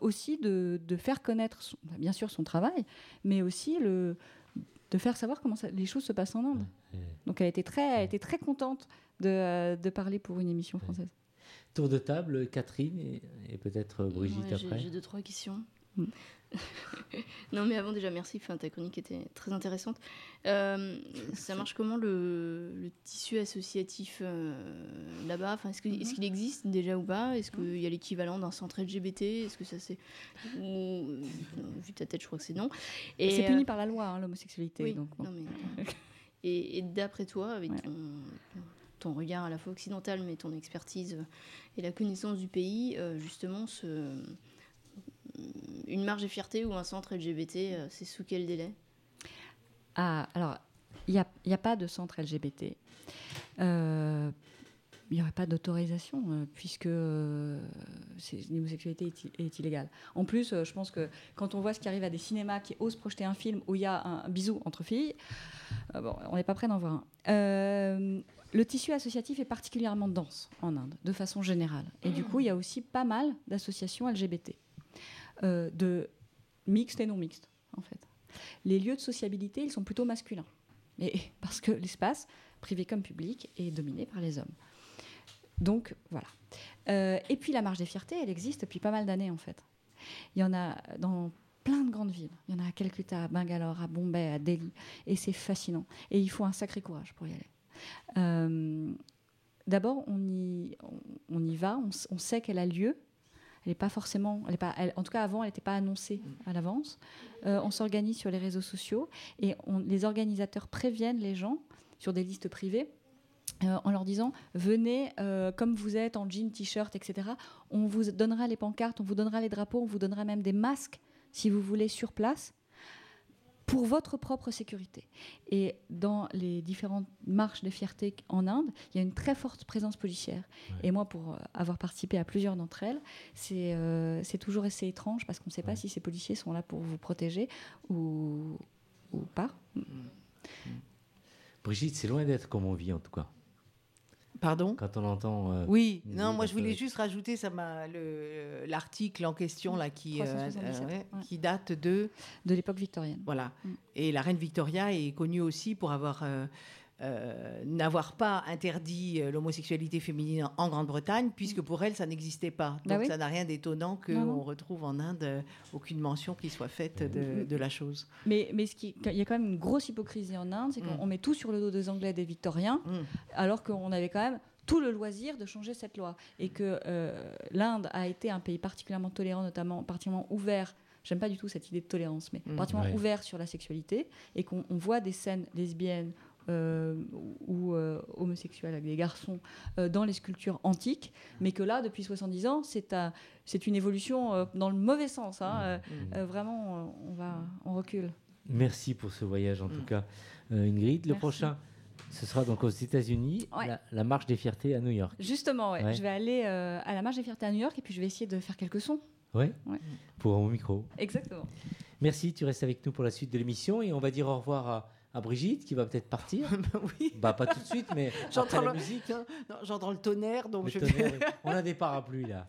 aussi de faire connaître, bien sûr, son travail, mais aussi de faire savoir comment les choses se passent en Inde. Donc, elle était très contente de parler pour une émission française. Tour de table, Catherine et peut-être Brigitte après. J'ai 2-3 questions. Non mais avant déjà merci, ta chronique était très intéressante. Ça marche comment le tissu associatif là-bas, est-ce qu'il existe déjà ou pas? Est-ce qu'il y a l'équivalent d'un centre LGBT? Est-ce que ça c'est... vu ta tête je crois que c'est non. Et c'est puni par la loi, hein, l'homosexualité. Oui, donc, bon. Non, mais... et d'après toi, avec ton regard à la fois occidental mais ton expertise et la connaissance du pays, justement une marge de fierté ou un centre LGBT, c'est sous quel délai? Alors, il n'y a pas de centre LGBT. Il n'y aurait pas d'autorisation, puisque l'homosexualité est illégale. En plus, je pense que quand on voit ce qui arrive à des cinémas qui osent projeter un film où il y a un bisou entre filles, on n'est pas prêt d'en voir un. Le tissu associatif est particulièrement dense en Inde, de façon générale. Et du coup, il y a aussi pas mal d'associations LGBT. De mixtes et non mixtes, en fait. Les lieux de sociabilité, ils sont plutôt masculins. Parce que l'espace, privé comme public, est dominé par les hommes. Donc, voilà. Et puis, la marche des fiertés, elle existe depuis pas mal d'années, en fait. Il y en a dans plein de grandes villes. Il y en a à Calcutta, à Bangalore, à Bombay, à Delhi. Et c'est fascinant. Et il faut un sacré courage pour y aller. D'abord, on y va, on sait qu'elle a lieu. Elle n'est pas forcément... en tout cas, avant, elle n'était pas annoncée à l'avance. On s'organise sur les réseaux sociaux et les organisateurs préviennent les gens sur des listes privées en leur disant « Venez comme vous êtes, en jean, t-shirt, etc. On vous donnera les pancartes, on vous donnera les drapeaux, on vous donnera même des masques, si vous voulez, sur place, pour votre propre sécurité. » Et dans les différentes marches de fierté en Inde, il y a une très forte présence policière. Ouais. Et moi, pour avoir participé à plusieurs d'entre elles, c'est toujours assez étrange parce qu'on ne sait pas si ces policiers sont là pour vous protéger ou pas. Brigitte, c'est loin d'être comme on vit en tout cas. Pardon ? Quand on entend... oui, non, moi je voulais juste rajouter l'article en question là, qui date de l'époque victorienne. Voilà. Et la reine Victoria est connue aussi pour n'avoir pas interdit l'homosexualité féminine en Grande-Bretagne, puisque pour elle, ça n'existait pas. Donc ça n'a rien d'étonnant qu'on retrouve en Inde aucune mention qui soit faite de la chose. Mais il y a quand même une grosse hypocrisie en Inde, c'est qu'on met tout sur le dos des Anglais, des Victoriens, alors qu'on avait quand même tout le loisir de changer cette loi. Et que l'Inde a été un pays particulièrement tolérant, notamment particulièrement ouvert. J'aime pas du tout cette idée de tolérance, mais particulièrement ouvert sur la sexualité, et qu'on voit des scènes lesbiennes ou homosexuels avec des garçons dans les sculptures antiques, mais que là, depuis 70 ans, c'est une évolution dans le mauvais sens. Vraiment, on recule. Merci pour ce voyage, en tout cas, Ingrid. Le prochain, ce sera donc aux États-Unis, la Marche des Fiertés à New York. Justement, je vais aller à la Marche des Fiertés à New York, et puis je vais essayer de faire quelques sons. Oui, pour un micro. Exactement. Merci, tu restes avec nous pour la suite de l'émission, et on va dire au revoir à Brigitte, qui va peut-être partir. Oui. Pas tout de suite, mais après la musique. Non, j'entends le tonnerre, donc On a des parapluies, là.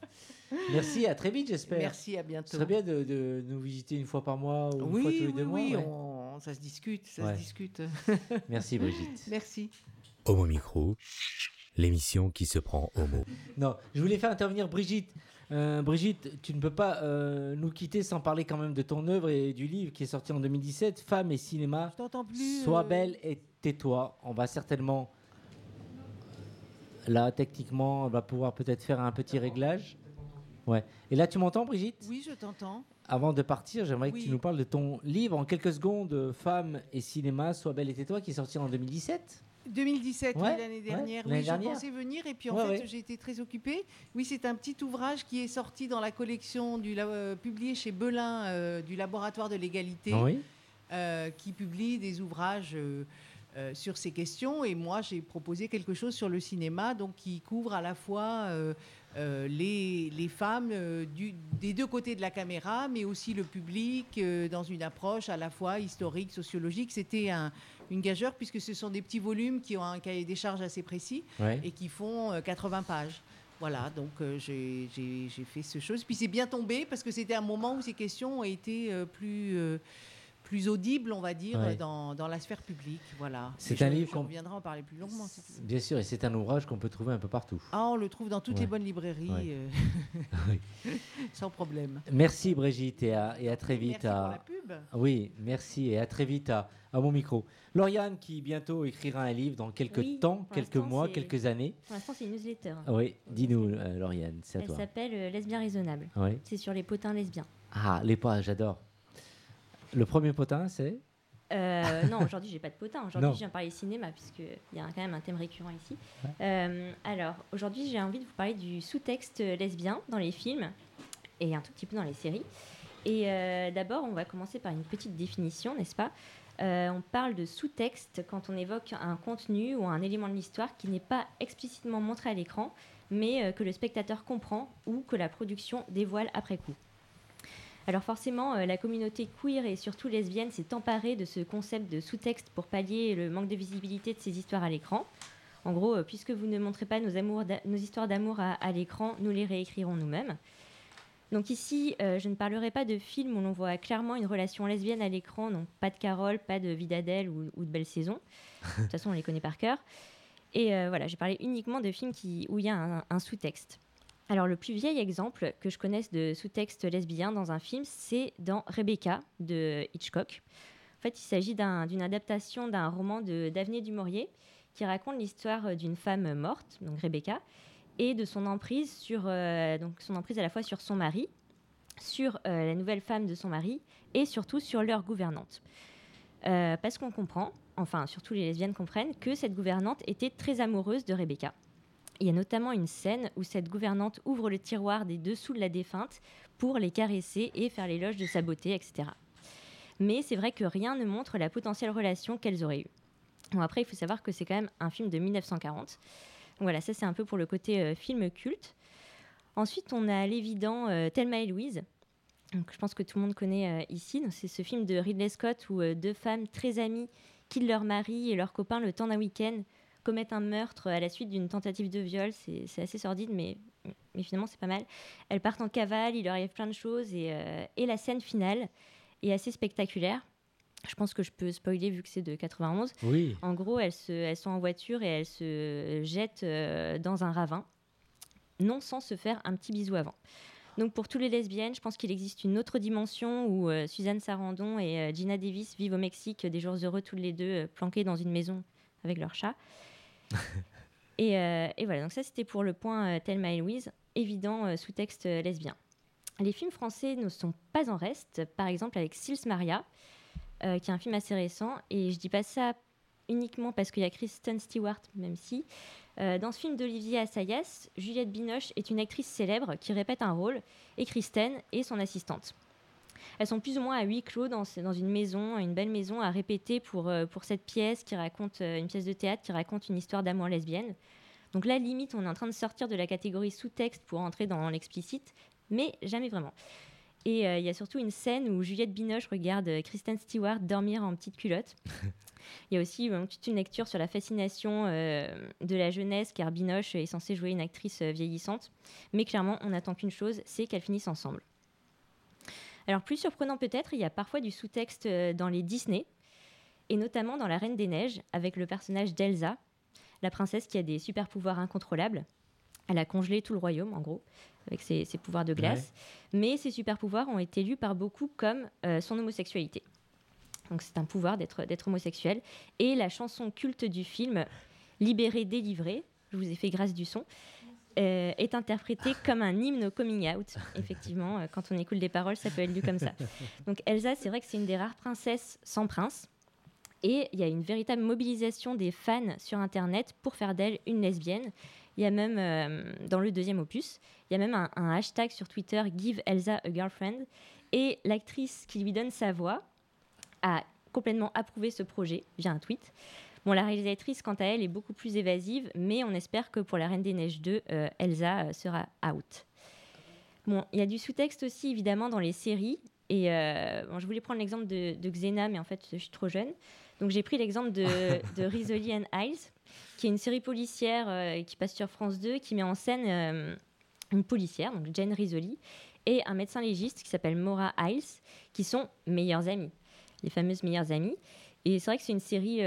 Merci, à très vite, j'espère. Merci, à bientôt. Ce serait bien de nous visiter une fois par mois ou une fois tous les 2 mois. Oui, ça se discute, se discute. Merci, Brigitte. Merci. Homo Micro, l'émission qui se prend homo. Non, je voulais faire intervenir Brigitte. Brigitte, tu ne peux pas nous quitter sans parler quand même de ton œuvre et du livre qui est sorti en 2017, Femmes et cinéma. Je t'entends plus. Sois belle et tais-toi. On va certainement, là, techniquement, on va pouvoir peut-être faire un petit réglage. Ouais. Et là, tu m'entends, Brigitte ? Oui, je t'entends. Avant de partir, j'aimerais que tu nous parles de ton livre en quelques secondes, Femmes et cinéma, Sois belle et tais-toi, qui est sorti en 2017. 2017, l'année dernière. L'année oui, dernière. Je pensais venir et puis en fait, j'ai été très occupée. Oui, c'est un petit ouvrage qui est sorti dans la collection publié chez Belin du Laboratoire de l'égalité, qui publie des ouvrages sur ces questions. Et moi, j'ai proposé quelque chose sur le cinéma, donc qui couvre à la fois les femmes des deux côtés de la caméra, mais aussi le public dans une approche à la fois historique, sociologique. C'était une gageure, puisque ce sont des petits volumes qui ont un cahier des charges assez précis et qui font 80 pages. Voilà, donc j'ai fait ce chose. Puis c'est bien tombé, parce que c'était un moment où ces questions ont été plus audibles, on va dire, dans la sphère publique. Voilà. C'est un livre qu'on reviendra en parler plus longuement. Si tu veux. Bien sûr, et c'est un ouvrage qu'on peut trouver un peu partout. Ah, on le trouve dans toutes les bonnes librairies, sans problème. Merci Brigitte, et à très vite. Merci pour la pub. Oui, merci, et à très vite à mon micro. Lauriane, qui bientôt écrira un livre dans quelques temps, quelques mois, quelques années. Pour l'instant, c'est une newsletter. Oui, dis-nous, Lauriane, c'est à toi. Elle s'appelle Lesbien raisonnable. C'est sur les potins lesbiens. Ah, les potins, j'adore. Le premier potin, c'est non, aujourd'hui, j'ai pas de potin. Aujourd'hui, je viens parler cinéma, puisqu'il y a quand même un thème récurrent ici. Alors, aujourd'hui, j'ai envie de vous parler du sous-texte lesbien dans les films et un tout petit peu dans les séries. Et d'abord, on va commencer par une petite définition, n'est-ce pas ? On parle de sous-texte quand on évoque un contenu ou un élément de l'histoire qui n'est pas explicitement montré à l'écran, mais que le spectateur comprend ou que la production dévoile après coup. Alors forcément, la communauté queer et surtout lesbienne s'est emparée de ce concept de sous-texte pour pallier le manque de visibilité de ces histoires à l'écran. En gros, puisque vous ne montrez pas nos histoires d'amour à l'écran, nous les réécrirons nous-mêmes. Donc ici, je ne parlerai pas de films où l'on voit clairement une relation lesbienne à l'écran, donc pas de Carole, pas de Vie d'Adèle ou de Belle Saison. De toute façon, on les connaît par cœur. Et voilà, j'ai parlé uniquement de films où il y a un sous-texte. Alors, le plus vieil exemple que je connaisse de sous-texte lesbien dans un film, c'est dans Rebecca de Hitchcock. En fait, il s'agit d'une adaptation d'un roman de Daphné du Maurier qui raconte l'histoire d'une femme morte, donc Rebecca, et de son emprise à la fois sur son mari, sur la nouvelle femme de son mari, et surtout sur leur gouvernante. Parce qu'on comprend, enfin surtout les lesbiennes comprennent, que cette gouvernante était très amoureuse de Rebecca. Il y a notamment une scène où cette gouvernante ouvre le tiroir des dessous de la défunte pour les caresser et faire l'éloge de sa beauté, etc. Mais c'est vrai que rien ne montre la potentielle relation qu'elles auraient eue. Bon, après, il faut savoir que c'est quand même un film de 1940. Donc voilà, ça c'est un peu pour le côté film culte. Ensuite, on a à l'évident Thelma et Louise. Donc, je pense que tout le monde connaît ici. Donc, c'est ce film de Ridley Scott où deux femmes très amies quittent leur mari et leurs copains le temps d'un week-end, commettent un meurtre à la suite d'une tentative de viol. C'est assez sordide, mais finalement, c'est pas mal. Elles partent en cavale, il leur arrive plein de choses. Et la scène finale est assez spectaculaire. Je pense que je peux spoiler vu que c'est de 91. Oui. En gros, elles sont en voiture et elles se jettent dans un ravin, non sans se faire un petit bisou avant. Donc pour tous les lesbiennes, je pense qu'il existe une autre dimension où Suzanne Sarandon et Gina Davis vivent au Mexique des jours heureux tous les deux, planqués dans une maison avec leur chat. et voilà, donc ça c'était pour le point Thelma et Louise, évident sous-texte lesbien. Les films français ne sont pas en reste, par exemple avec Sils Maria, qui est un film assez récent, et je dis pas ça uniquement parce qu'il y a Kristen Stewart, même si. Dans ce film d'Olivier Assayas, Juliette Binoche est une actrice célèbre qui répète un rôle, et Kristen est son assistante. Elles sont plus ou moins à huis clos dans une maison, une belle maison, à répéter pour cette pièce qui raconte, une pièce de théâtre qui raconte une histoire d'amour lesbienne. Donc là, limite, on est en train de sortir de la catégorie sous-texte pour entrer dans l'explicite, mais jamais vraiment. Et il y a surtout une scène où Juliette Binoche regarde Kristen Stewart dormir en petite culotte. Il y a aussi toute une lecture sur la fascination de la jeunesse, car Binoche est censée jouer une actrice vieillissante. Mais clairement, on n'attend qu'une chose, c'est qu'elles finissent ensemble. Alors, plus surprenant peut-être, il y a parfois du sous-texte dans les Disney, et notamment dans La Reine des Neiges, avec le personnage d'Elsa, la princesse qui a des super-pouvoirs incontrôlables. Elle a congelé tout le royaume, en gros, avec ses pouvoirs de glace. Ouais. Mais ses super-pouvoirs ont été lus par beaucoup comme son homosexualité. Donc c'est un pouvoir d'être homosexuel. Et la chanson culte du film, Libéré, délivré, je vous ai fait grâce du son, est interprétée comme un hymne au coming out. Effectivement, quand on écoute les paroles, ça peut être lu comme ça. Donc Elsa, c'est vrai que c'est une des rares princesses sans prince. Et il y a une véritable mobilisation des fans sur Internet pour faire d'elle une lesbienne. Il y a même, dans le deuxième opus, il y a même un hashtag sur Twitter, Give Elsa a Girlfriend. Et l'actrice qui lui donne sa voix a complètement approuvé ce projet via un tweet. Bon, la réalisatrice, quant à elle, est beaucoup plus évasive, mais on espère que pour La Reine des Neiges 2, Elsa sera out. Bon, il y a du sous-texte aussi, évidemment, dans les séries. Et je voulais prendre l'exemple de Xena, mais en fait, je suis trop jeune. Donc, j'ai pris l'exemple de Rizzoli and Isles, qui est une série policière qui passe sur France 2, qui met en scène une policière, donc Jane Rizzoli, et un médecin légiste qui s'appelle Maura Isles, qui sont meilleures amies, les fameuses meilleures amies. Et c'est vrai que c'est une série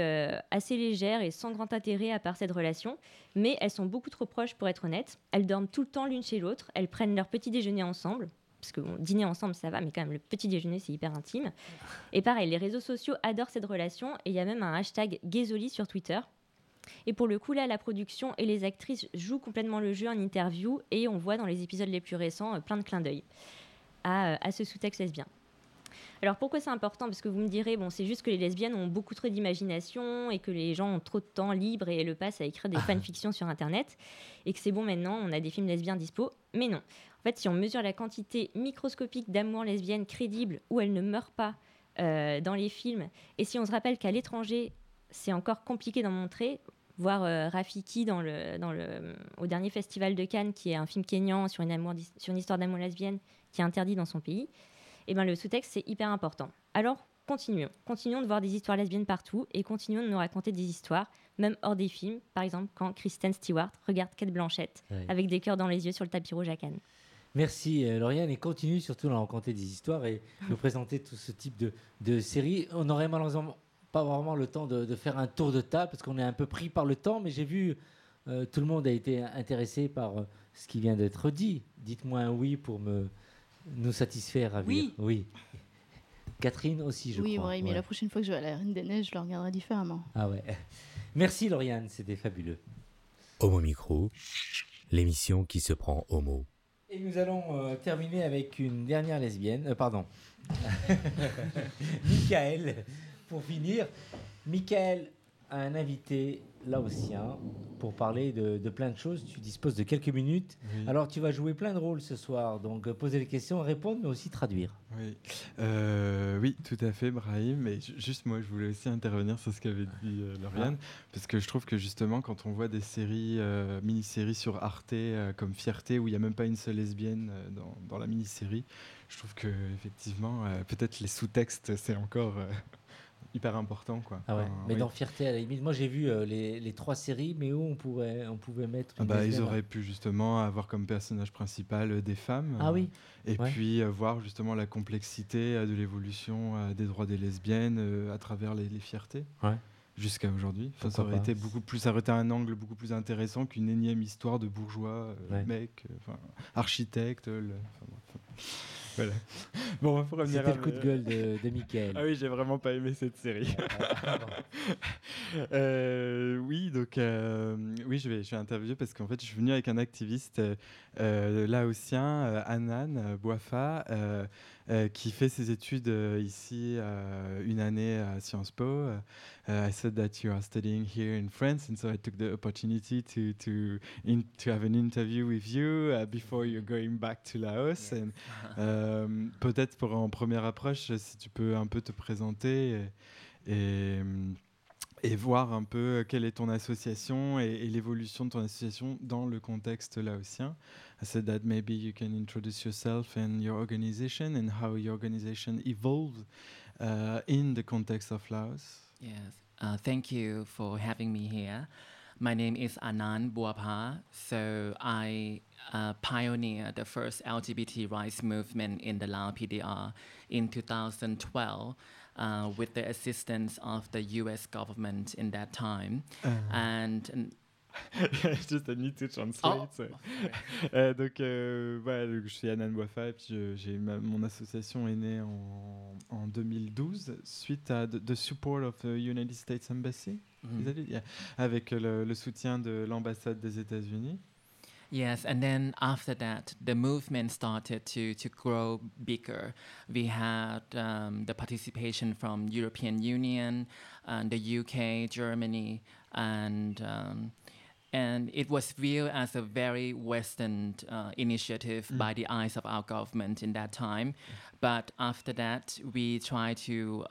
assez légère et sans grand intérêt à part cette relation, mais elles sont beaucoup trop proches pour être honnêtes. Elles dorment tout le temps l'une chez l'autre, elles prennent leur petit déjeuner ensemble, parce que dîner ensemble ça va, mais quand même le petit déjeuner c'est hyper intime. Et pareil, les réseaux sociaux adorent cette relation, et il y a même un hashtag Gaysoli sur Twitter. Et pour le coup, là, la production et les actrices jouent complètement le jeu en interview, et on voit dans les épisodes les plus récents plein de clins d'œil à ce sous-texte lesbien. Alors pourquoi c'est important ? Parce que vous me direz, bon, c'est juste que les lesbiennes ont beaucoup trop d'imagination et que les gens ont trop de temps libre et le passent à écrire des fanfictions sur Internet, et que c'est bon maintenant, on a des films lesbiens dispo. Mais non. En fait, si on mesure la quantité microscopique d'amour lesbienne crédible où elles ne meurent pas dans les films, et si on se rappelle qu'à l'étranger, c'est encore compliqué d'en montrer, voir Rafiki au dernier festival de Cannes, qui est un film kényan sur une histoire d'amour lesbienne qui est interdit dans son pays, et ben le sous-texte, c'est hyper important. Alors, continuons de voir des histoires lesbiennes partout, et continuons de nous raconter des histoires, même hors des films. Par exemple, quand Kristen Stewart regarde Cate Blanchett avec des cœurs dans les yeux sur le tapis rouge à Cannes. Merci Lauriane, et continue surtout de raconter des histoires et nous présenter tout ce type de séries. On n'aurait malheureusement pas vraiment le temps de faire un tour de table parce qu'on est un peu pris par le temps, mais j'ai vu tout le monde a été intéressé par ce qui vient d'être dit. Dites-moi un oui pour nous satisfaire. Oui. Catherine aussi, je crois. Oui, mais la prochaine fois que je vais à La Reine des Neiges, je le regarderai différemment. Ah ouais. Merci Lauriane, c'était fabuleux. Homo Micro, l'émission qui se prend homo. Et nous allons terminer avec une dernière lesbienne. Michael, pour finir. Michael a un invité laotien pour parler de plein de choses. Tu disposes de quelques minutes. Oui. Alors, tu vas jouer plein de rôles ce soir. Donc, poser des questions, répondre, mais aussi traduire. Oui, oui, tout à fait, Brahim. Mais juste, moi, je voulais aussi intervenir sur ce qu'avait dit Lauriane. Parce que je trouve que, justement, quand on voit des séries, mini-séries sur Arte, comme Fierté, où il n'y a même pas une seule lesbienne dans la mini-série, je trouve qu'effectivement, peut-être les sous-textes, c'est encore hyper important, quoi. Ah ouais. Mais oui. dans Fierté, à la limite, moi j'ai vu les 3 séries, mais où on pouvait mettre. Ils auraient pu justement avoir comme personnage principal des femmes. Ah oui. Et puis voir justement la complexité de l'évolution des droits des lesbiennes à travers les fiertés. Ouais. Jusqu'à aujourd'hui. Enfin, ça aurait été un angle beaucoup plus intéressant qu'une énième histoire de bourgeois, mec, architecte. Voilà. Bon, on va revenir. C'était le coup de gueule de Mickaël. Ah oui, j'ai vraiment pas aimé cette série. Oui, donc oui, je vais interviewer parce qu'en fait, je suis venu avec un activiste laotien, Anan Bouafa, qui fait ses études ici une année à Sciences Po. I said that you are studying here in France, and so I took the opportunity to have an interview with you before you're going back to Laos. Yes. And peut-être pour en première approche, si tu peux un peu te présenter et voir un peu quelle est ton association et l'évolution de ton association dans le contexte laotien. I said that maybe you can introduce yourself and your organization and how your organization evolved in the context of Laos. Yes, thank you for having me here. My name is Anand Bouapha. So I pioneered the first LGBT rights movement in the Lao PDR in 2012 with the assistance of the US government in that time. And Just I need to translate. Donc, je suis Anan Bouafa et puis mon association est née en 2012 suite à the support of the United States Embassy, avec le soutien de l'ambassade des États-Unis. Yes, and then after that, the movement started to grow bigger. We had the participation from European Union, the UK, Germany, and it was viewed as a very Western initiative by the eyes of our government in that time. But after that, we tried to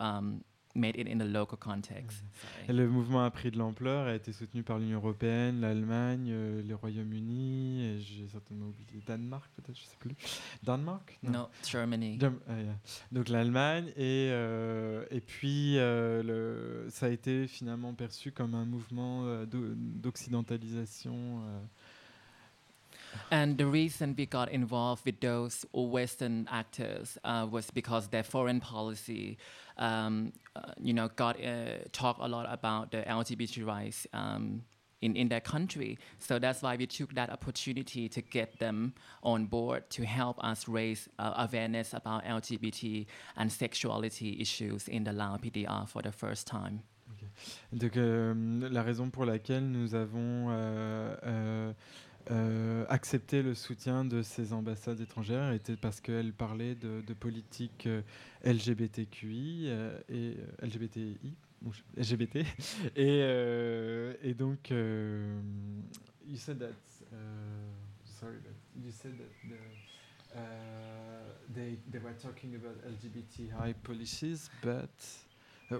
make it in the local context. Le mouvement a pris de l'ampleur, a été soutenu par l'Union européenne, l'Allemagne, le Royaume-Uni, et j'ai certainement oublié Danemark, peut-être, je ne sais plus. Danemark ? No, Germany. Donc l'Allemagne, et puis ça a été finalement perçu comme un mouvement d'occidentalisation. And the reason we got involved with those Western actors was because their foreign policy, talk a lot about the LGBT rights in their country. So that's why we took that opportunity to get them on board to help us raise awareness about LGBT and sexuality issues in the Lao PDR for the first time. Donc la raison pour laquelle nous avons accepter le soutien de ces ambassades étrangères était parce qu'elles parlaient de politique LGBTQI et LGBTI, LGBT, et donc you said that sorry, but you said that they were talking about LGBTI policies, but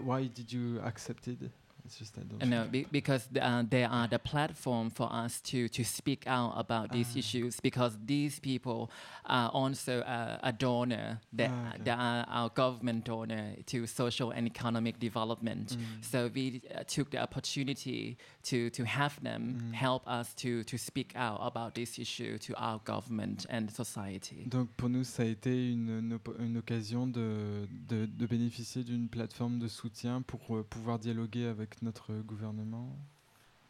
why did you accept it? It's just I don't know. Because they are the platform for us to speak out about these issues, because these people are also a donor. They are our government donor to social and economic development. So we took the opportunity to have them help us to speak out about this issue to our government and society. Donc pour nous, ça a été une occasion de bénéficier d'une plateforme de soutien pour pouvoir dialoguer avec notre gouvernement.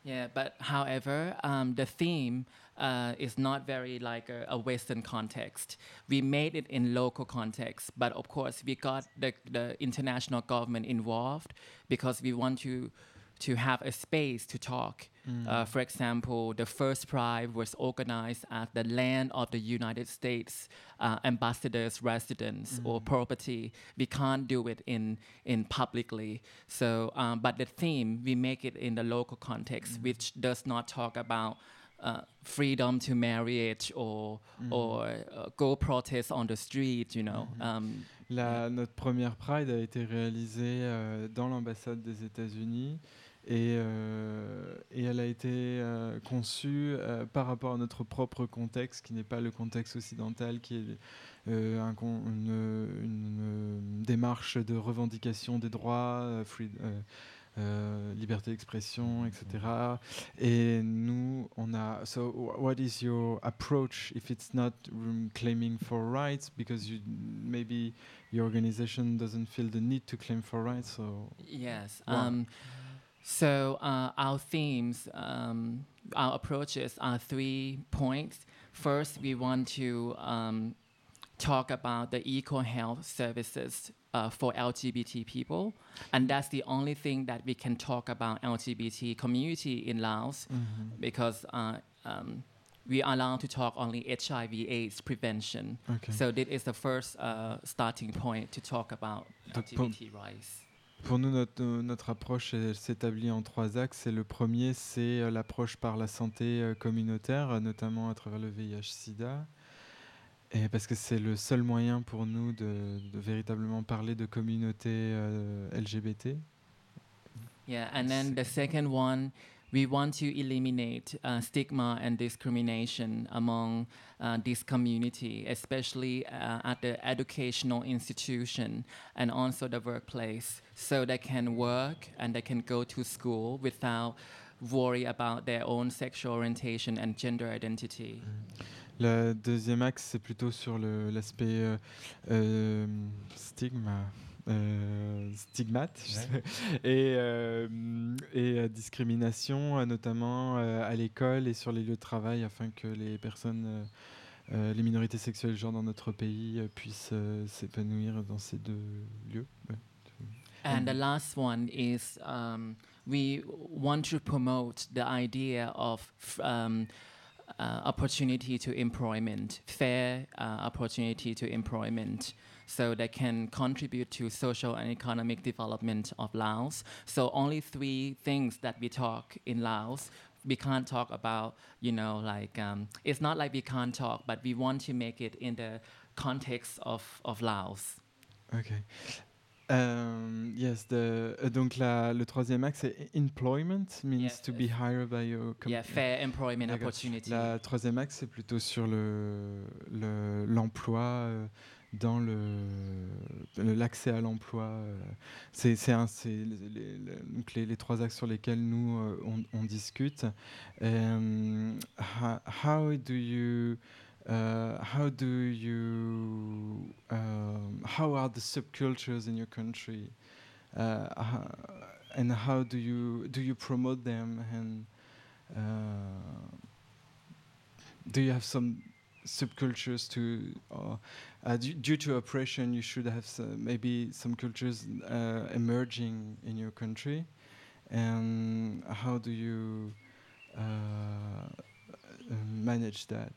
Yeah, but however, the theme is not very like a Western context. We made it in local context, but of course we got the international government involved because we want to have a space to talk. For example, the first Pride was organized at the land of the United States ambassador's residence or property. We can't do it in publicly. So, but the theme, we make it in the local context, which does not talk about freedom to marriage or go protest on the street, you know. Notre première Pride a été réalisée dans l'ambassade des États-Unis. elle a été conçue par rapport à notre propre contexte, qui n'est pas le contexte occidental, qui est une démarche de revendication des droits, liberté d'expression, etc. Et nous, on a... So, what is your approach if it's not claiming for rights, because maybe your organization doesn't feel the need to claim for rights? So yes. Wow. So our themes, our approaches are 3 points. First, we want to talk about the equal health services for LGBT people, and that's the only thing that we can talk about LGBT community in Laos, because we are allowed to talk only HIV/AIDS prevention. Okay. So this is the first starting point to talk about LGBT rights. Pour nous, notre approche s'établit en 3 axes. Et le premier, c'est l'approche par la santé communautaire, notamment à travers le VIH/SIDA. Et parce que c'est le seul moyen pour nous de véritablement parler de communauté LGBT. Yeah, and then the second one, we want to eliminate stigma and discrimination among this community, especially at the educational institution and also the workplace, so they can work and they can go to school without worry about their own sexual orientation and gender identity. Le deuxième axe, c'est plutôt sur l'aspect stigmate et discrimination, notamment à l'école et sur les lieux de travail, afin que les personnes, les minorités sexuelles genre dans notre pays puissent s'épanouir dans ces 2 lieux. And the last one is we want to promote the idea of opportunity to employment, fair opportunity to employment, so they can contribute to social and economic development of Laos. So only 3 things that we talk in Laos. We can't talk about, it's not like we can't talk, but we want to make it in the context of Laos. Okay. Yes, donc le troisième axe, c'est employment, means to be hired by your company. Yeah, fair employment opportunity. La troisième axe, c'est plutôt sur l'emploi, dans l'accès à l'emploi. C'est donc les 3 axes sur lesquels nous on discute. How are the subcultures in your country, and how do you promote them, and do you have some subcultures due to oppression? You should have maybe some cultures emerging in your country, and how do you manage that?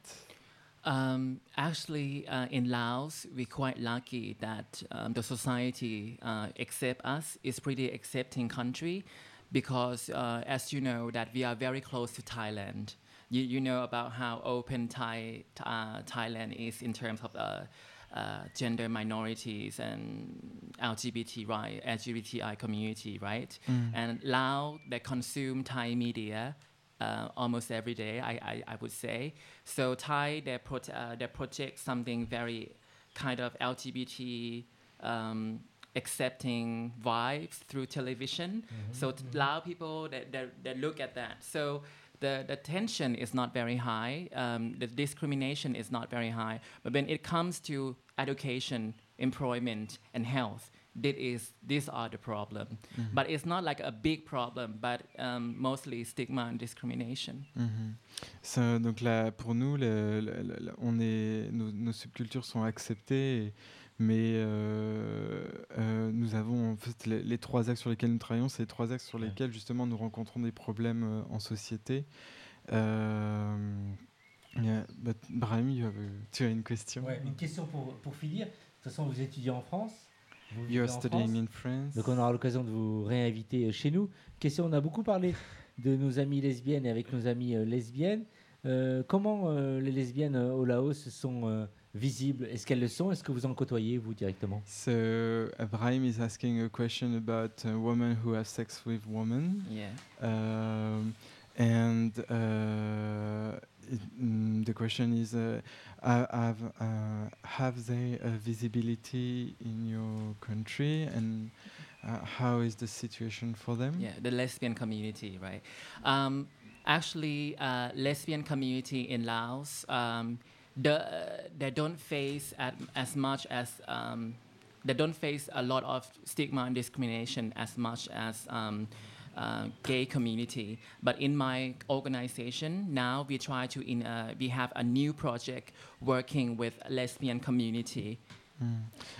Actually, in Laos, we're quite lucky that the society accept us. It's pretty accepting country, because as you know, that we are very close to Thailand. You know about how open Thailand is in terms of gender minorities and LGBTI community, right? And Laos, they consume Thai media almost every day, I would say. So Thai, they project something very kind of LGBT accepting vibes through television. So Lao people, they look at that. So the tension is not very high. The discrimination is not very high. But when it comes to education, employment, and health, these are the problem. But it's not like a big problem, but mostly stigma and discrimination. So, donc là, pour nous, nos subcultures sont acceptées, mais nous avons en fait les 3 axes sur lesquels nous travaillons, c'est les 3 axes sur lesquels justement nous rencontrons des problèmes en société. But Brahim, tu as une question? Ouais, une question pour finir. De toute façon, vous étudiez en France. You're studying in France. Donc on aura l'occasion de vous réinviter chez nous. Question, on a beaucoup parlé de nos amies lesbiennes et avec nos amies lesbiennes. Comment les lesbiennes au Laos sont visibles. Est-ce qu'elles le sont? Est-ce que vous en côtoyez, vous, directement? So, Brahim is asking a question about women who have sex with women. Yeah. And the question is, have they a visibility in your country, and how is the situation for them? Yeah, the lesbian community, right? Actually, lesbian community in Laos, they don't face as much as they don't face a lot of stigma and discrimination as much as gay community. But in my organization now, we try to we have a new project working with lesbian community.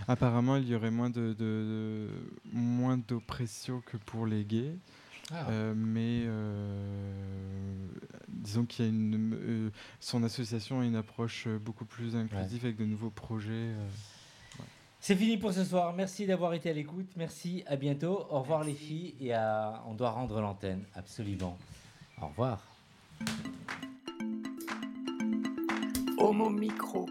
Apparemment, il y aurait moins moins d'oppression que pour les gays. Mais disons qu'il y a son association a une approche beaucoup plus inclusive avec de nouveaux projets. C'est fini pour ce soir. Merci d'avoir été à l'écoute. Merci, à bientôt. Au revoir les filles. Et on doit rendre l'antenne, absolument. Au revoir. Homo Micro.